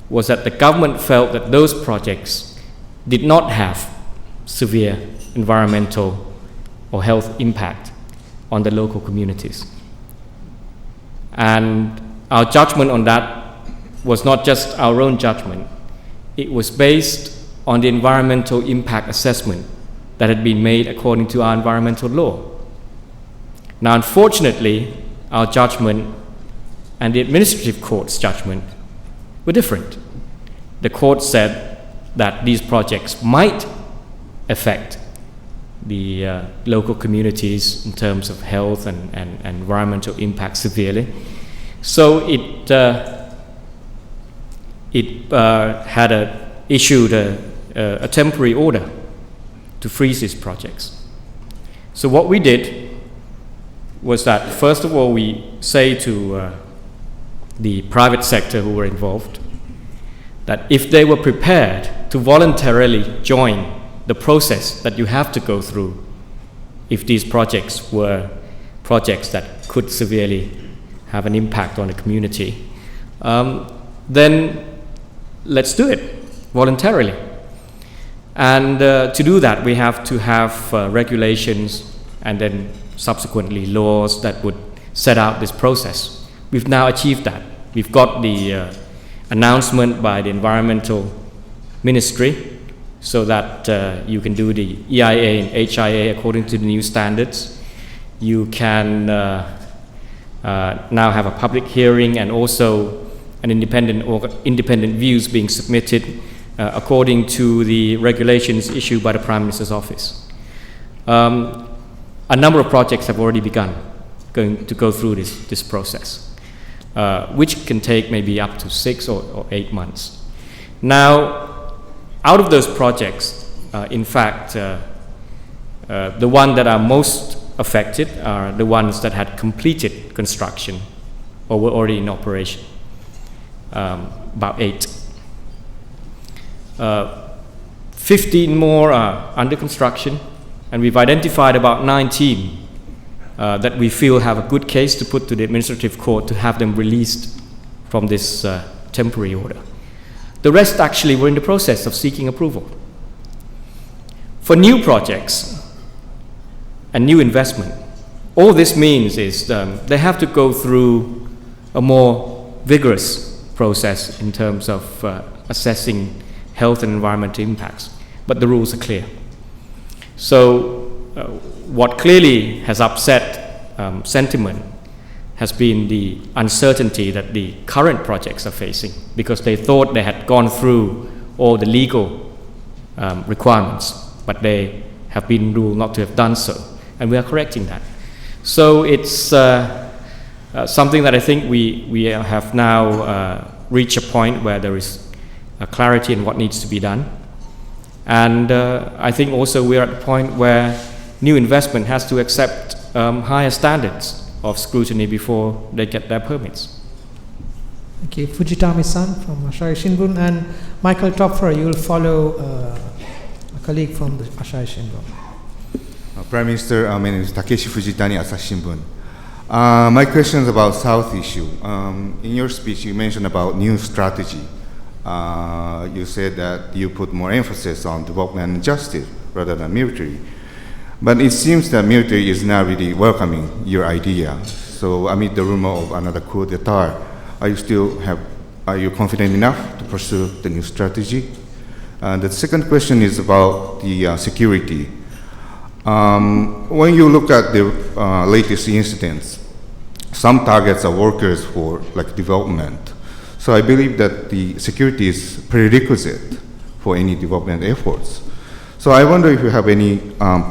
was that the government felt that those projects did not have severe environmental or health impact on the local communities. And our judgment on that was not just our own judgment. It was based on the environmental impact assessment that had been made according to our environmental law. Now, unfortunately, our judgment and the administrative court's judgment were different. The court said that these projects might affect the local communities in terms of health and environmental impact severely. So it had issued a temporary order to freeze these projects. So what we did was that, first of all, we say to the private sector who were involved that if they were prepared to voluntarily join the process that you have to go through if these projects were projects that could severely have an impact on the community, then let's do it voluntarily. And to do that, we have to have regulations and then subsequently laws that would set out this process. We've now achieved that. We've got the announcement by the Environmental Ministry so that you can do the EIA and HIA according to the new standards. You can now have a public hearing and also an independent views being submitted according to the regulations issued by the Prime Minister's office. A number of projects have already begun going to go through this process, which can take maybe up to 6 or 8 months. Now, out of those projects, in fact, the ones that are most affected are the ones that had completed construction or were already in operation, about 8. 15 more are under construction, and we've identified about 19 that we feel have a good case to put to the administrative court to have them released from this temporary order. The rest actually were in the process of seeking approval. For new projects and new investment, all this means is they have to go through a more vigorous process in terms of assessing health and environmental impacts, but the rules are clear. So what clearly has upset sentiment has been the uncertainty that the current projects are facing, because they thought they had gone through all the legal requirements, but they have been ruled not to have done so, and we are correcting that. So it's something that I think we have now reached a point where there is clarity in what needs to be done. And I think also we're at the point where new investment has to accept higher standards of scrutiny before they get their permits. Thank you. Fujitami-san from Asahi Shimbun, and Michael Topfer, you will follow a colleague from the Asahi Shimbun. Prime Minister, my name is Takeshi Fujitani, Asahi Shimbun. My question is about South issue. In your speech, you mentioned about new strategy. You said that you put more emphasis on development and justice rather than military. But it seems that military is not really welcoming your idea. So amid the rumor of another coup d'etat, are you confident enough to pursue the new strategy? The second question is about the security. When you look at the latest incidents, some targets are workers for development. So I believe that the security is prerequisite for any development efforts. So I wonder if you have any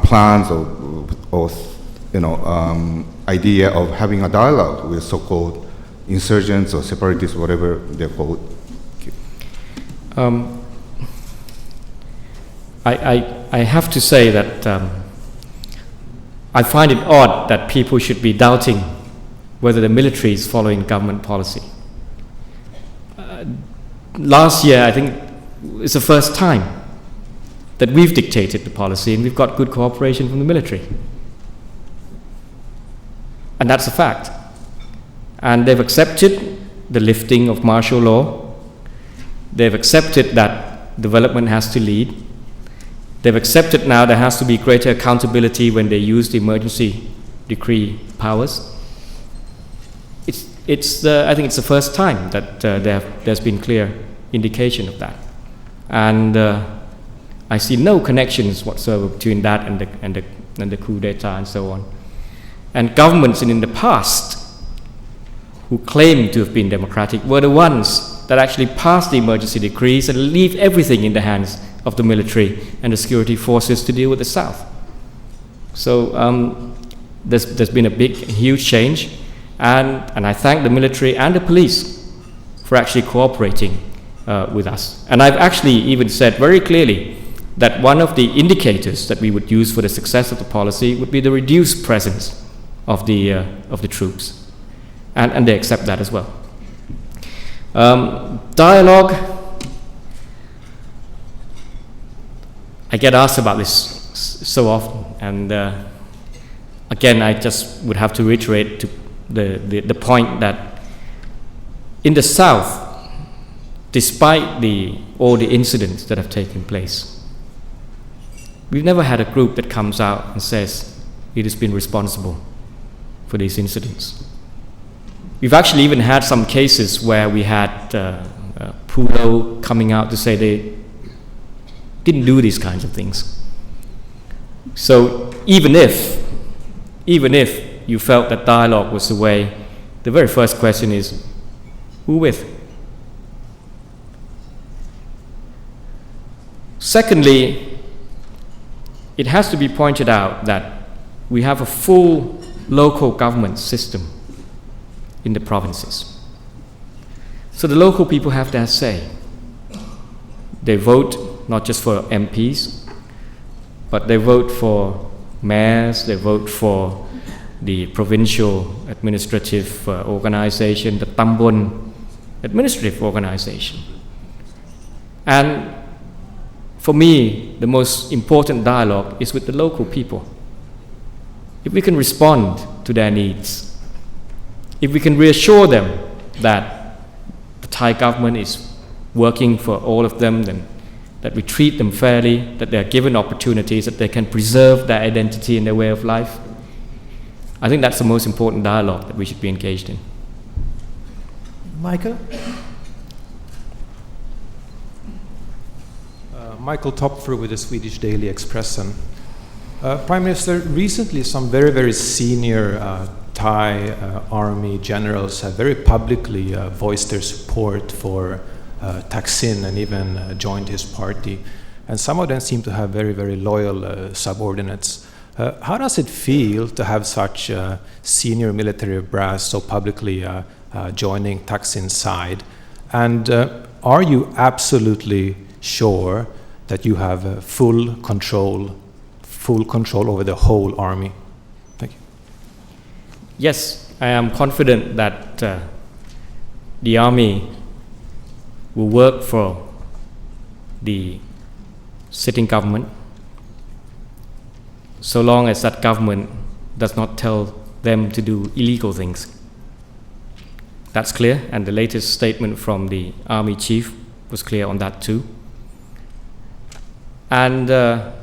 plans or idea of having a dialogue with so-called insurgents or separatists, whatever they're called. I have to say that I find it odd that people should be doubting whether the military is following government policy. Last year, I think, it's the first time that we've dictated the policy and we've got good cooperation from the military. And that's a fact. And they've accepted the lifting of martial law. They've accepted that development has to lead. They've accepted now there has to be greater accountability when they use the emergency decree powers. I think it's the first time that there's been clear indication of that. And I see no connections whatsoever between that and the coup d'etat and so on. And governments in the past who claim to have been democratic were the ones that actually passed the emergency decrees and leave everything in the hands of the military and the security forces to deal with the South. So there's been a huge change, and I thank the military and the police for actually cooperating with us. And I've actually even said very clearly that one of the indicators that we would use for the success of the policy would be the reduced presence of the troops. And they accept that as well. Dialogue. I get asked about this so often, and again, I just would have to reiterate to the point that in the South, despite all the incidents that have taken place, we've never had a group that comes out and says it has been responsible for these incidents. We've actually even had some cases where we had PULO coming out to say they didn't do these kinds of things. So even if you felt that dialogue was the way, the very first question is, who with? Secondly, it has to be pointed out that we have a full local government system in the provinces. So the local people have their say. They vote not just for MPs, but they vote for mayors, they vote for the provincial administrative organization, the Tambon administrative organization. And for me, the most important dialogue is with the local people. If we can respond to their needs, if we can reassure them that the Thai government is working for all of them, then that we treat them fairly, that they are given opportunities, that they can preserve their identity and their way of life, I think that's the most important dialogue that we should be engaged in. Michael? Michael Topfer with the Swedish Daily Expressen. Prime Minister, recently some very, very senior Thai army generals have very publicly voiced their support for Thaksin and even joined his party. And some of them seem to have very, very loyal subordinates. How does it feel to have such senior military brass so publicly joining Thaksin's side? And are you absolutely sure that you have full control over the whole army? Thank you. Yes, I am confident that the army will work for the sitting government so long as that government does not tell them to do illegal things. That's clear, and the latest statement from the army chief was clear on that too. And the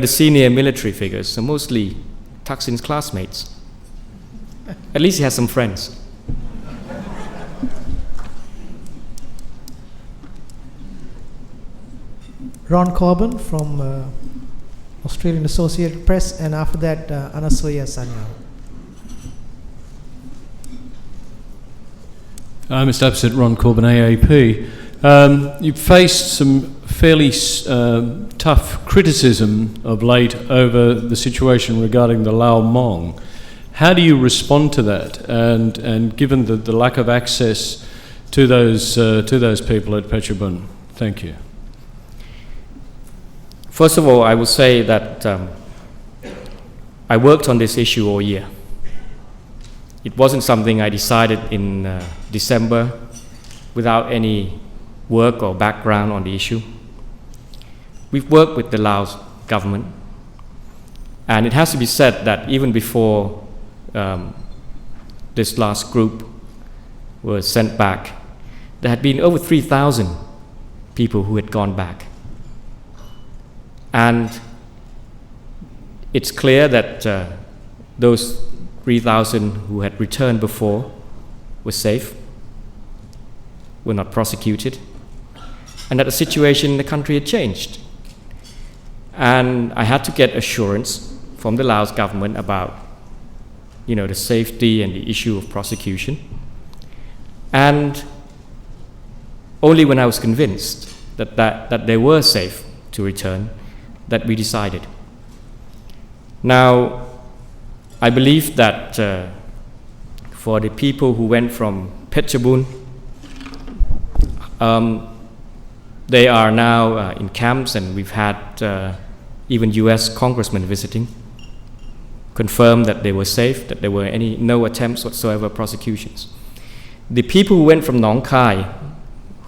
senior military figures are mostly Thaksin's classmates. At least he has some friends. Ron Corbin from Australian Associated Press, and after that, Anasuya Sanyal. Mr. Abhisit, Ron Corbin, AAP. You've faced some fairly tough criticism of late over the situation regarding the Lao Hmong. How do you respond to that? And given the lack of access to those people at Phetchabun, thank you. First of all, I would say that I worked on this issue all year. It wasn't something I decided in December without any work or background on the issue. We've worked with the Laos government, and it has to be said that even before this last group was sent back, there had been over 3,000 people who had gone back. And it's clear that those 3,000 who had returned before were safe, were not prosecuted, and that the situation in the country had changed. And I had to get assurance from the Laos government about, the safety and the issue of prosecution. And only when I was convinced that they were safe to return, that we decided. Now, I believe that for the people who went from Phetchabun, they are now in camps, and we've had even US congressmen visiting, confirmed that they were safe, that there were no attempts whatsoever prosecutions. The people who went from Nong Khai,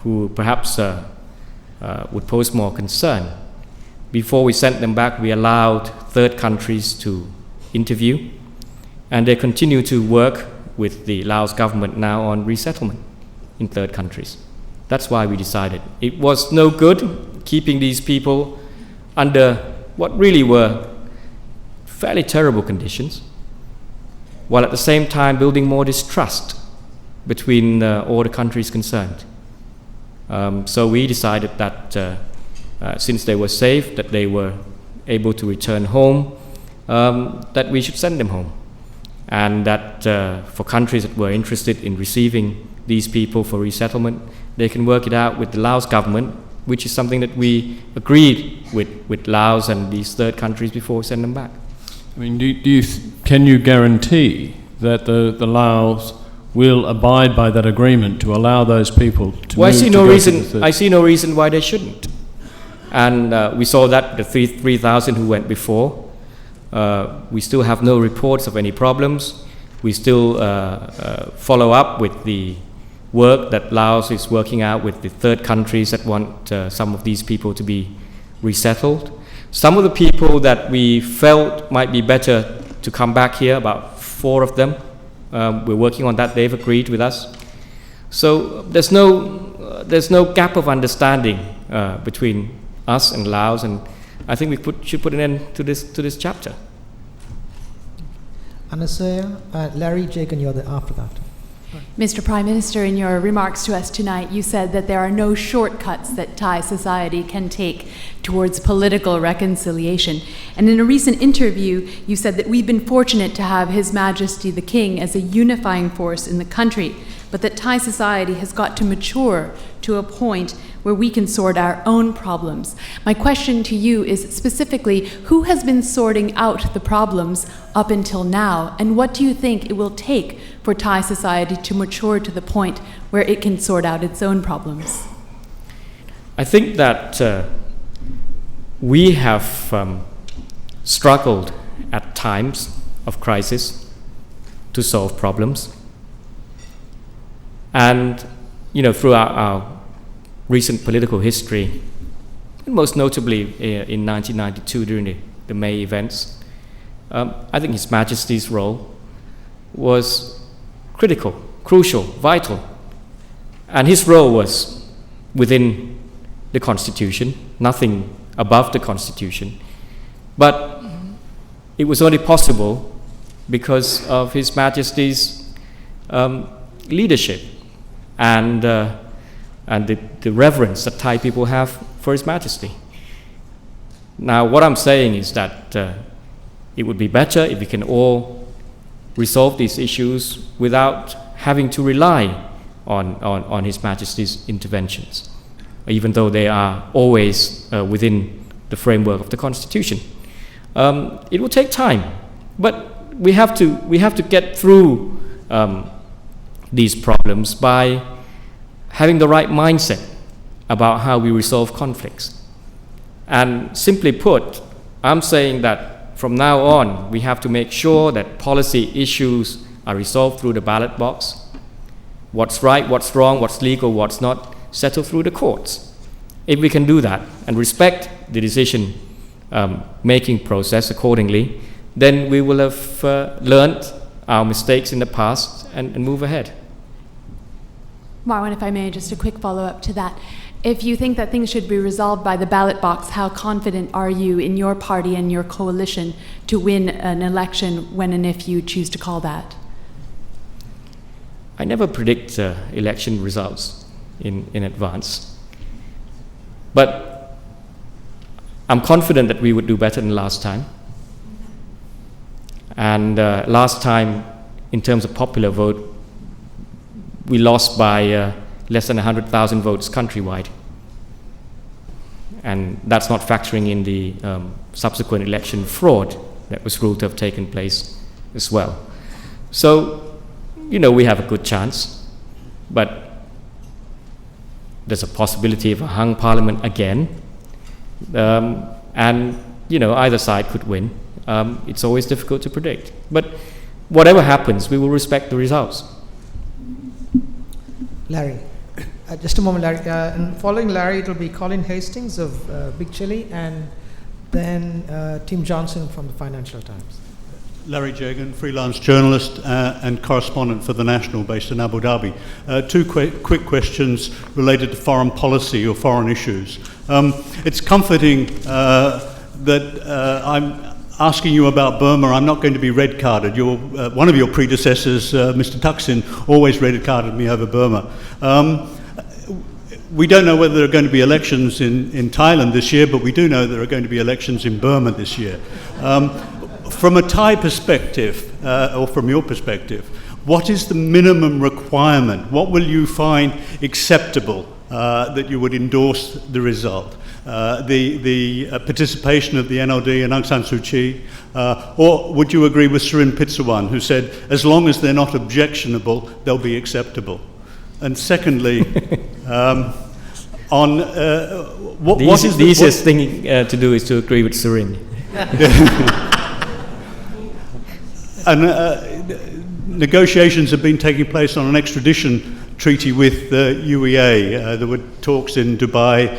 who perhaps would pose more concern, before we sent them back, we allowed third countries to interview, and they continue to work with the Laos government now on resettlement in third countries. That's why we decided. It was no good keeping these people under what really were fairly terrible conditions, while at the same time building more distrust between all the countries concerned. So we decided that since they were safe, that they were able to return home, that we should send them home. And that for countries that were interested in receiving these people for resettlement, they can work it out with the Laos government, which is something that we agreed with Laos and these third countries before we send them back. I mean, can you guarantee that the Laos will abide by that agreement to allow those people to move? I see no reason why they shouldn't. And we saw that the 3,000 who went before. We still have no reports of any problems. We still follow up with the work that Laos is working out with the third countries that want some of these people to be resettled. Some of the people that we felt might be better to come back here, about 4 of them, we're working on that. They've agreed with us. So there's no gap of understanding between us and Laos, and I think we should put an end to this chapter. Anasuya, Larry, Jake, and you're the after that. Mr. Prime Minister, in your remarks to us tonight, you said that there are no shortcuts that Thai society can take towards political reconciliation. And in a recent interview, you said that we've been fortunate to have His Majesty the King as a unifying force in the country, but that Thai society has got to mature to a point where we can sort our own problems. My question to you is specifically, who has been sorting out the problems up until now, and what do you think it will take for Thai society to mature to the point where it can sort out its own problems? I think that we have struggled at times of crisis to solve problems. And, throughout our recent political history, most notably in 1992 during the May events, I think His Majesty's role was critical, crucial, vital. And his role was within the Constitution, nothing above the Constitution. But it was only possible because of His Majesty's leadership and the reverence that Thai people have for His Majesty. Now, what I'm saying is that it would be better if we can all resolve these issues without having to rely on His Majesty's interventions, even though they are always within the framework of the Constitution. It will take time, but we have to get through these problems by having the right mindset about how we resolve conflicts. And simply put, I'm saying that from now on, we have to make sure that policy issues are resolved through the ballot box. What's right, what's wrong, what's legal, what's not, settled through the courts. If we can do that and respect the decision making process accordingly, then we will have learned our mistakes in the past and move ahead. Marwan, if I may, just a quick follow-up to that. If you think that things should be resolved by the ballot box, how confident are you in your party and your coalition to win an election when and if you choose to call that? I never predict election results in advance. But I'm confident that we would do better than last time. And last time, in terms of popular vote, we lost by less than 100,000 votes countrywide. And that's not factoring in the subsequent election fraud that was ruled to have taken place as well. So, we have a good chance, but there's a possibility of a hung parliament again. And, either side could win. It's always difficult to predict. But whatever happens, we will respect the results. Larry. Just a moment, Larry. And following Larry, it will be Colin Hastings of Big Chili, and then Tim Johnson from the Financial Times. Larry Jagan, freelance journalist and correspondent for The National, based in Abu Dhabi. Two quick questions related to foreign policy or foreign issues. It's comforting that I'm asking you about Burma. I'm not going to be red-carded. One of your predecessors, Mr. Thaksin, always red-carded me over Burma. We don't know whether there are going to be elections in Thailand this year, but we do know there are going to be elections in Burma this year. From a Thai perspective, or from your perspective, what is the minimum requirement? What will you find acceptable that you would endorse the result? The participation of the NLD and Aung San Suu Kyi, or would you agree with Surin Pitsuwan, who said, as long as they're not objectionable, they'll be acceptable? And secondly, on what is the easiest thing to do is to agree with Surin. And negotiations have been taking place on an extradition treaty with the UEA. There were talks in Dubai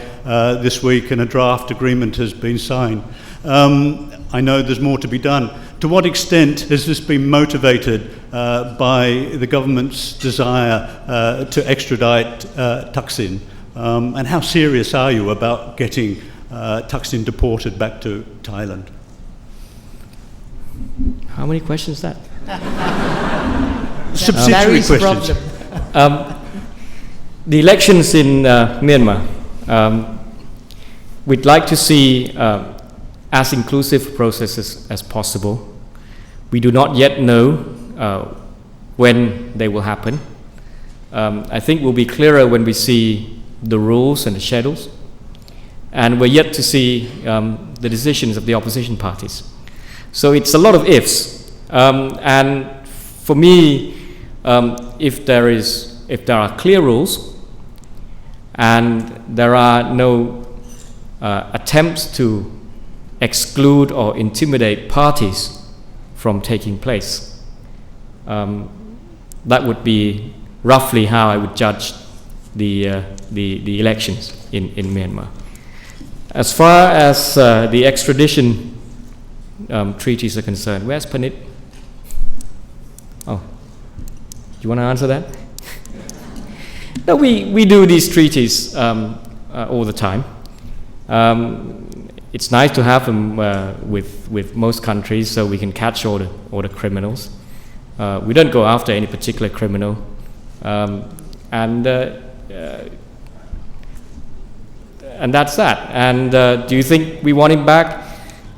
this week, and a draft agreement has been signed. I know there's more to be done. To what extent has this been motivated by the government's desire to extradite Thaksin? And how serious are you about getting Thaksin deported back to Thailand? How many questions is that? Subsidiary questions. The elections in Myanmar, we'd like to see as inclusive processes as possible. We do not yet know when they will happen. I think we'll be clearer when we see the rules and the schedules, and we're yet to see the decisions of the opposition parties. So it's a lot of ifs, and for me, if there are clear rules and there are no attempts to exclude or intimidate parties from taking place, that would be roughly how I would judge the elections in Myanmar. As far as the extradition treaties are concerned, where's Panit? Oh, do you want to answer that? No, we do these treaties all the time. It's nice to have them with most countries, so we can catch all the criminals. We don't go after any particular criminal, and that's that. And do you think we want him back?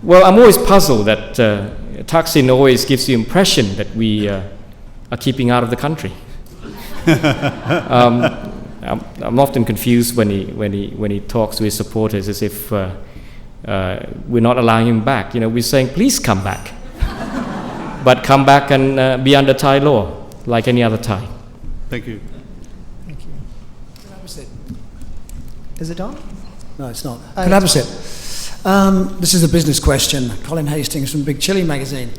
Well, I'm always puzzled that Thaksin always gives the impression that we are keeping out of the country. I'm often confused when he talks to his supporters as if we're not allowing him back. We're saying, please come back, but come back and be under Thai law like any other Thai. Thank you. Thank you. Is it on? No, it's not. Abhisit, this is a business question. Colin Hastings from Big Chili magazine.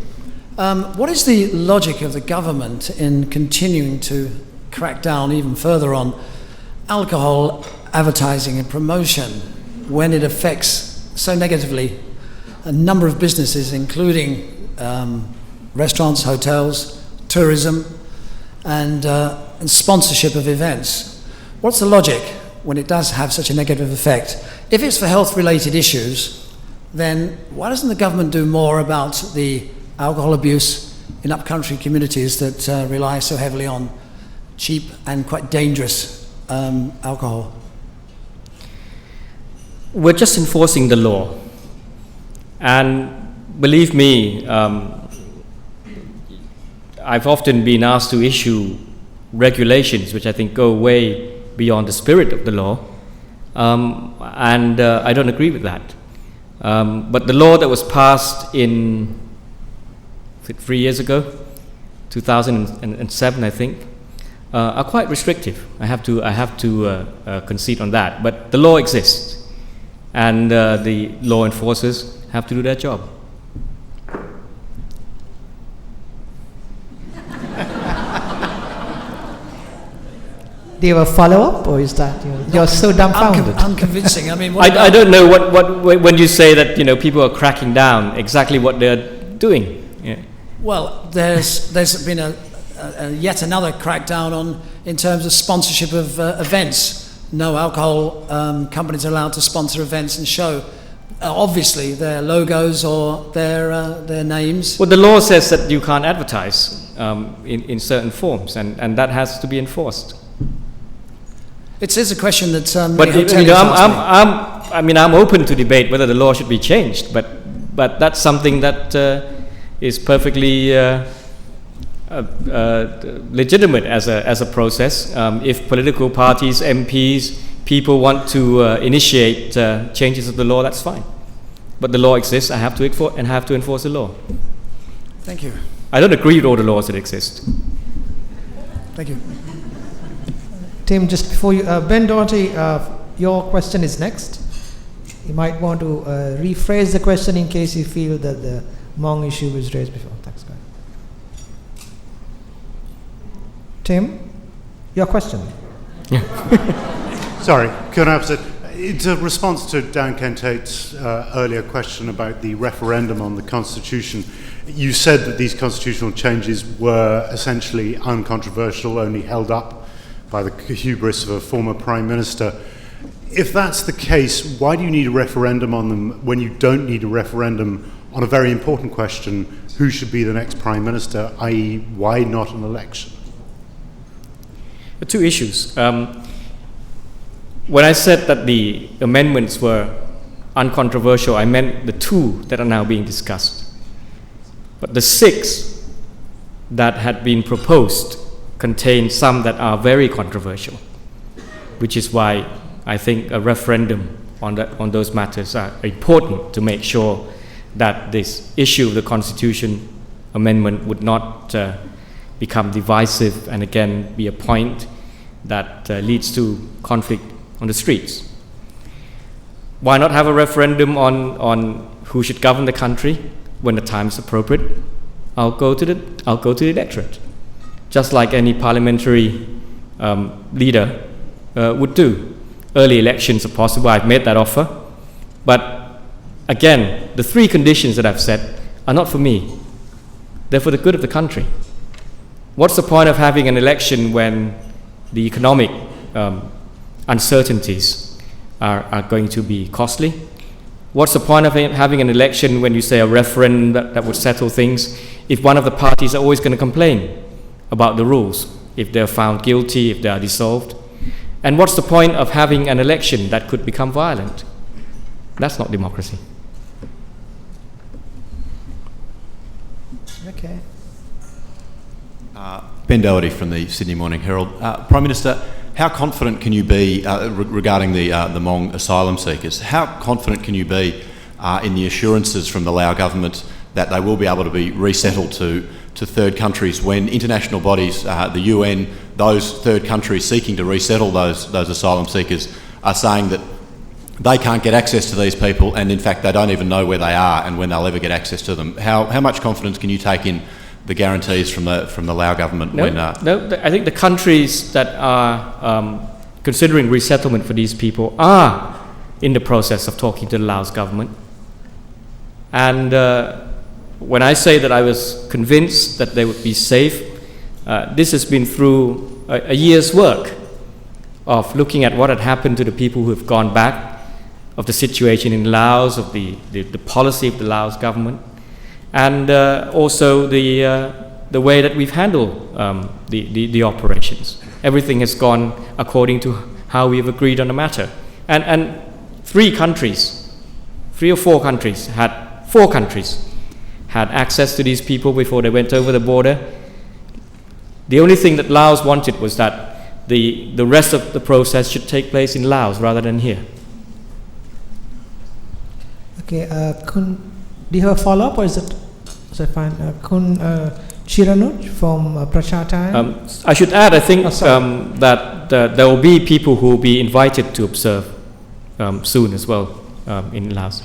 What is the logic of the government in continuing to crack down even further on alcohol advertising and promotion when it affects so negatively a number of businesses, including restaurants, hotels, tourism, and sponsorship of events? What's the logic when it does have such a negative effect? If it's for health-related issues, then why doesn't the government do more about the alcohol abuse in upcountry communities that rely so heavily on cheap and quite dangerous alcohol? We're just enforcing the law, and believe me, I've often been asked to issue regulations which I think go way beyond the spirit of the law, and I don't agree with that. But the law that was passed in 3 years ago, 2007, I think, are quite restrictive. I have to concede on that. But the law exists, and the law enforcers have to do their job. Do you have a follow-up, or is that you're so dumbfounded? Unconvincing. I mean, I don't know what when you say that people are cracking down, exactly what they're doing. Yeah. Well, there's been a yet another crackdown in terms of sponsorship of events. No alcohol companies are allowed to sponsor events and show obviously their logos or their names. Well, the law says that you can't advertise in certain forms, and that has to be enforced. It is a question that but I'm open to debate whether the law should be changed, but that's something that is perfectly legitimate as a process. If political parties, MPs, people want to initiate changes of the law, that's fine. But the law exists. I have to enforce the law. Thank you. I don't agree with all the laws that exist. Thank you. Tim, just before you, Ben Doherty, your question is next. You might want to rephrase the question in case you feel that the Hmong issue was raised before. Thanks, guys. Tim, your question. Sorry, Abhisit. It's a response to Dan Kentate's earlier question about the referendum on the Constitution. You said that these constitutional changes were essentially uncontroversial, only held up by the hubris of a former Prime Minister. If that's the case, why do you need a referendum on them when you don't need a referendum on a very important question, who should be the next Prime Minister, i.e. why not an election? The two issues. When I said that the amendments were uncontroversial, I meant the two that are now being discussed. But the 6 that had been proposed contain some that are very controversial, which is why I think a referendum on those matters are important to make sure that this issue of the Constitution amendment would not become divisive and again be a point that leads to conflict on the streets. Why not have a referendum on who should govern the country when the time is appropriate? I'll go to the electorate, just like any parliamentary leader would do. Early elections are possible. I've made that offer, but again, the three conditions that I've set are not for me. They're for the good of the country. What's the point of having an election when the economic uncertainties are going to be costly? What's the point of having an election when you say a referendum that would settle things if one of the parties are always going to complain about the rules, if they're found guilty, if they are dissolved? And what's the point of having an election that could become violent? That's not democracy. Okay. Ben Doherty from the Sydney Morning Herald. Prime Minister, how confident can you be regarding the Hmong asylum seekers? How confident can you be in the assurances from the Lao government that they will be able to be resettled to third countries when international bodies, the UN, those third countries seeking to resettle those asylum seekers are saying that they can't get access to these people, and in fact they don't even know where they are and when they'll ever get access to them? How much confidence can you take in the guarantees from the Lao government? No, I think the countries that are considering resettlement for these people are in the process of talking to the Laos government. And when I say that I was convinced that they would be safe, this has been through a year's work of looking at what had happened to the people who have gone back, of the situation in Laos, of the policy of the Laos government, and also the way that we've handled the operations. Everything has gone according to how we've agreed on the matter. And four countries had access to these people before they went over the border. The only thing that Laos wanted was that the rest of the process should take place in Laos rather than here. Okay, do you have a follow-up, or is it fine? Kun Chiranuch from Prachar Time. I should add, I think that there will be people who will be invited to observe soon as well in Laos.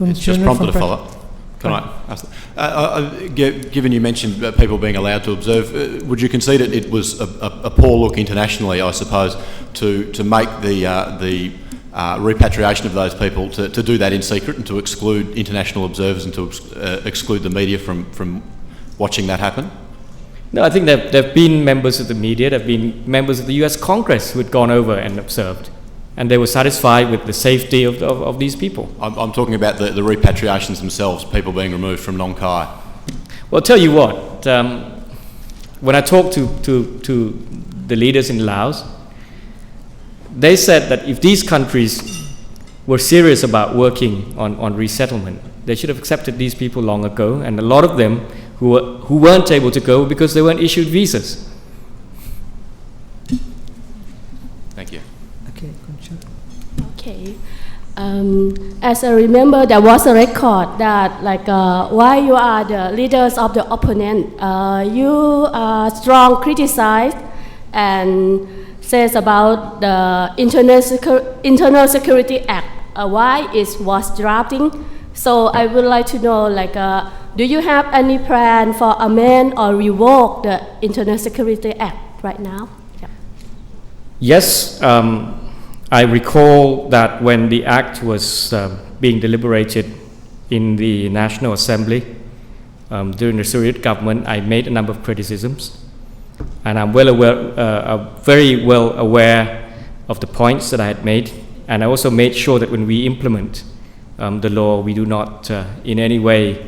It's just prompted a follow-up. Can I ask given you mentioned people being allowed to observe, would you concede it was a poor look internationally, I suppose, to make the repatriation of those people, to do that in secret and to exclude international observers and to exclude the media from watching that happen? No, I think there have been members of the media, there have been members of the US Congress who had gone over and observed, and they were satisfied with the safety of these people. I'm talking about the repatriations themselves, people being removed from Nong Khai. Well, I'll tell you what, when I talked to the leaders in Laos, they said that if these countries were serious about working on resettlement, they should have accepted these people long ago, and a lot of them who weren't able to go because they weren't issued visas. Thank you. Okay, okay. As I remember, there was a record that, while you are the leaders of the opponent, you strong criticize and says about the Internal Security Act, why it was drafting. So I would like to know, do you have any plan for amend or revoke the Internal Security Act right now? Yeah. Yes, I recall that when the act was being deliberated in the National Assembly during the Soviet government, I made a number of criticisms, and I'm very well aware of the points that I had made, and I also made sure that when we implement the law, we do not in any way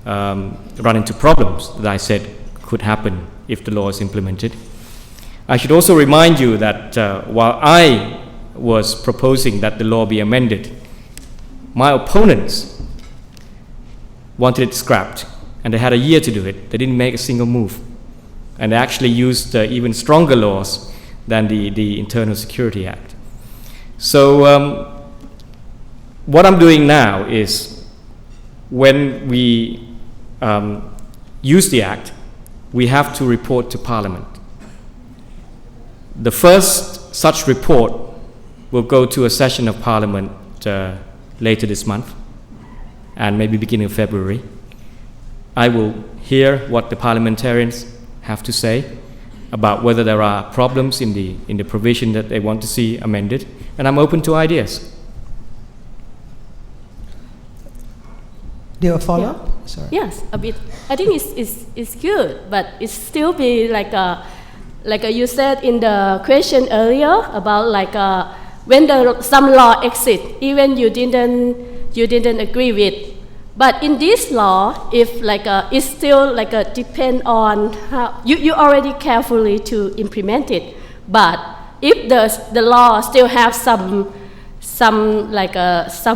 run into problems that I said could happen if the law is implemented. I should also remind you that while I was proposing that the law be amended, my opponents wanted it scrapped, and they had a year to do it. They didn't make a single move, and they actually used even stronger laws than the Internal Security Act. So what I'm doing now is, when we use the Act, we have to report to Parliament. The first such report will go to a session of Parliament later this month, and maybe beginning of February. I will hear what the parliamentarians have to say about whether there are problems in the provision that they want to see amended, and I'm open to ideas. Do you have a follow-up? Yeah. Sorry. Yes, a bit. I think it's good, but it still be like you said in the question earlier about when some law exist, even you didn't agree with. But in this law, if it's still depend on how you already carefully to implement it. But if the law still have some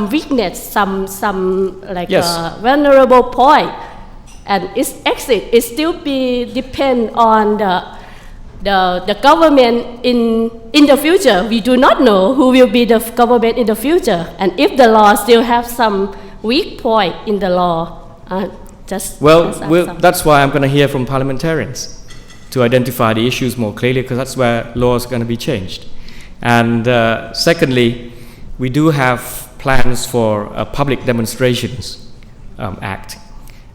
weakness, some vulnerable point, and its exit, it still be depend on the government in the future. We do not know who will be the government in the future, and if the law still have some weak point in the law, that's why I'm going to hear from parliamentarians to identify the issues more clearly, because that's where laws are going to be changed. And secondly, we do have plans for a public demonstrations act,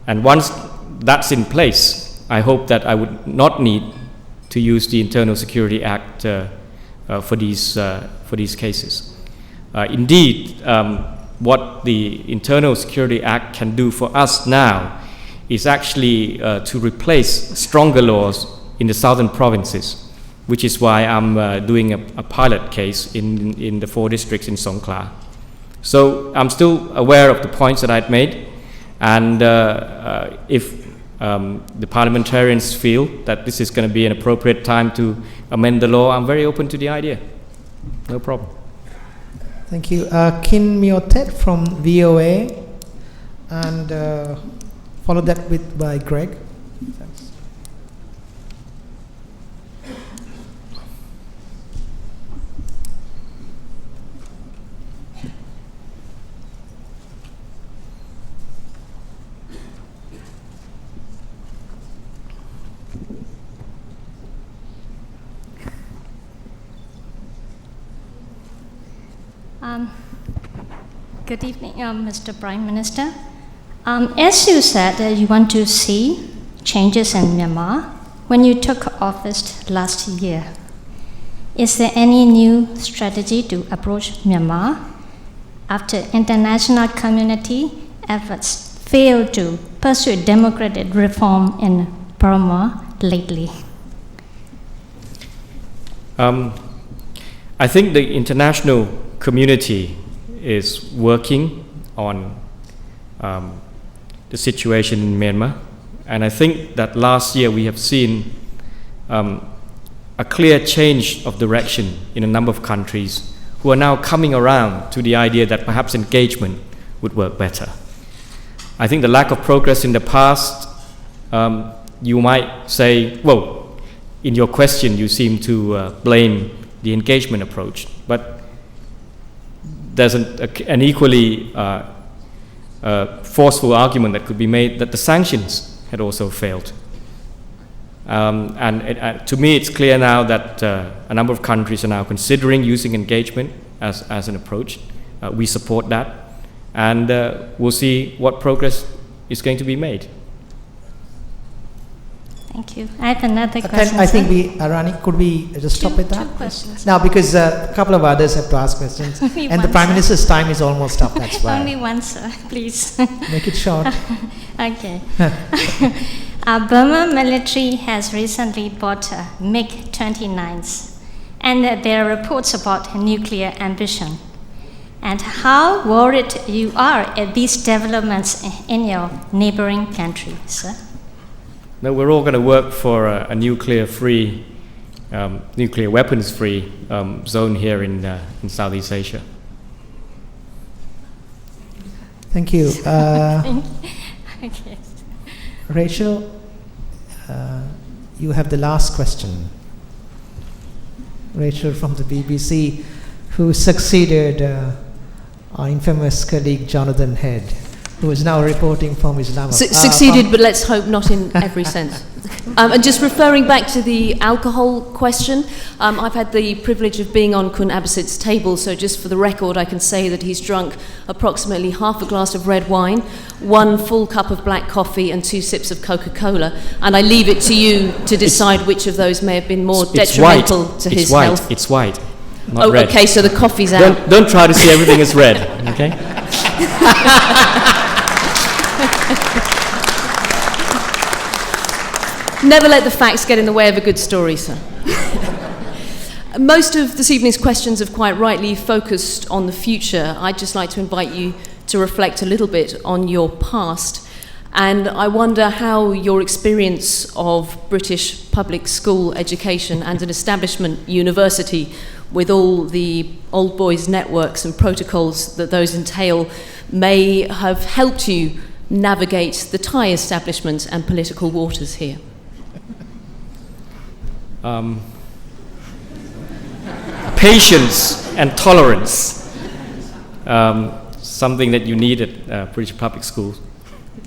and once that's in place, I hope that I would not need to use the Internal Security Act for these cases. Indeed, what the Internal Security Act can do for us now is actually to replace stronger laws in the southern provinces, which is why I'm doing a pilot case in the 4 districts in Songkhla. So I'm still aware of the points that I'd made, and if the parliamentarians feel that this is going to be an appropriate time to amend the law, I'm very open to the idea. No problem. Thank you. Kin Miotet from VOA, and followed that by Greg. Thanks. Good evening, Mr. Prime Minister. As you said that you want to see changes in Myanmar when you took office last year, is there any new strategy to approach Myanmar after international community efforts failed to pursue democratic reform in Burma lately? I think the international community is working on the situation in Myanmar, and I think that last year we have seen a clear change of direction in a number of countries who are now coming around to the idea that perhaps engagement would work better. I think the lack of progress in the past, you might say, well, in your question you seem to blame the engagement approach, but there's an equally forceful argument that could be made that the sanctions had also failed. To me, it's clear now that a number of countries are now considering using engagement as an approach. We support that, and we'll see what progress is going to be made. Thank you. I have another question. I think Rani, could we just stop with that? 2 questions. Now, because a couple of others have to ask questions, and the Prime Minister's time is almost up, that's why. Only one, sir, please. Make it short. Okay. Burma military has recently bought MiG-29s, and there are reports about nuclear ambition. And how worried you are at these developments in your neighboring country, sir? No, we're all going to work for a nuclear-free, nuclear weapons-free zone here in Southeast Asia. Thank you. Okay. Rachel, you have the last question. Rachel from the BBC. who succeeded our infamous colleague Jonathan Head, who is now reporting from Islamabad. Succeeded, but let's hope not in every sense. And just referring back to the alcohol question, I've had the privilege of being on Kun Abhisit's table, so just for the record, I can say that he's drunk approximately half a glass of red wine, 1 full cup of black coffee, and 2 sips of Coca-Cola. And I leave it to you to decide which of those may have been more detrimental to his health. It's white. Not red. Okay, so the coffee's out. Don't try to see everything as red, okay? Never let the facts get in the way of a good story, sir. Most of this evening's questions have quite rightly focused on the future. I'd just like to invite you to reflect a little bit on your past. And I wonder how your experience of British public school education and an establishment university with all the old boys networks and protocols that those entail may have helped you navigate the Thai establishment and political waters here. Patience and tolerance, something that you need at British public schools.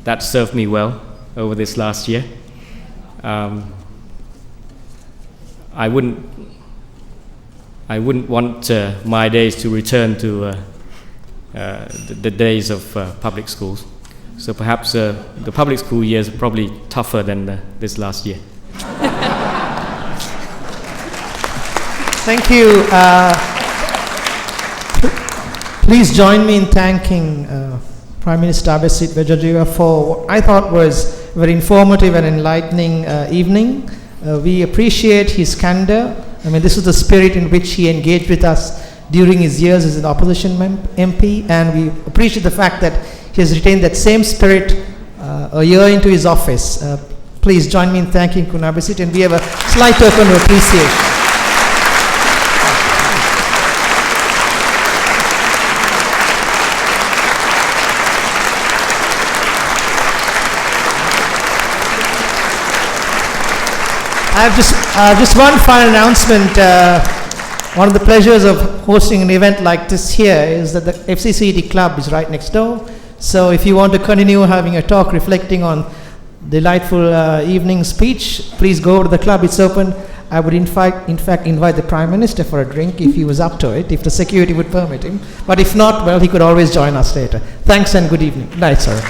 That served me well over this last year. I wouldn't want my days to return to the days of public schools. So perhaps the public school years are probably tougher than this last year. Thank you. Please join me in thanking Prime Minister Abhisit Vejjajiva for what I thought was a very informative and enlightening evening. We appreciate his candor. I mean, this is the spirit in which he engaged with us during his years as an opposition MP, and we appreciate the fact that he has retained that same spirit a year into his office. Please join me in thanking Kun Abhisit, and we have a slight token of appreciation. I have just one final announcement. One of the pleasures of hosting an event like this here is that the FCCT club is right next door. So if you want to continue having a talk reflecting on delightful evening speech, please go to the club. It's open. I would in fact invite the Prime Minister for a drink if he was up to it, if the security would permit him. But if not, well, he could always join us later. Thanks and good evening. Good night, sir.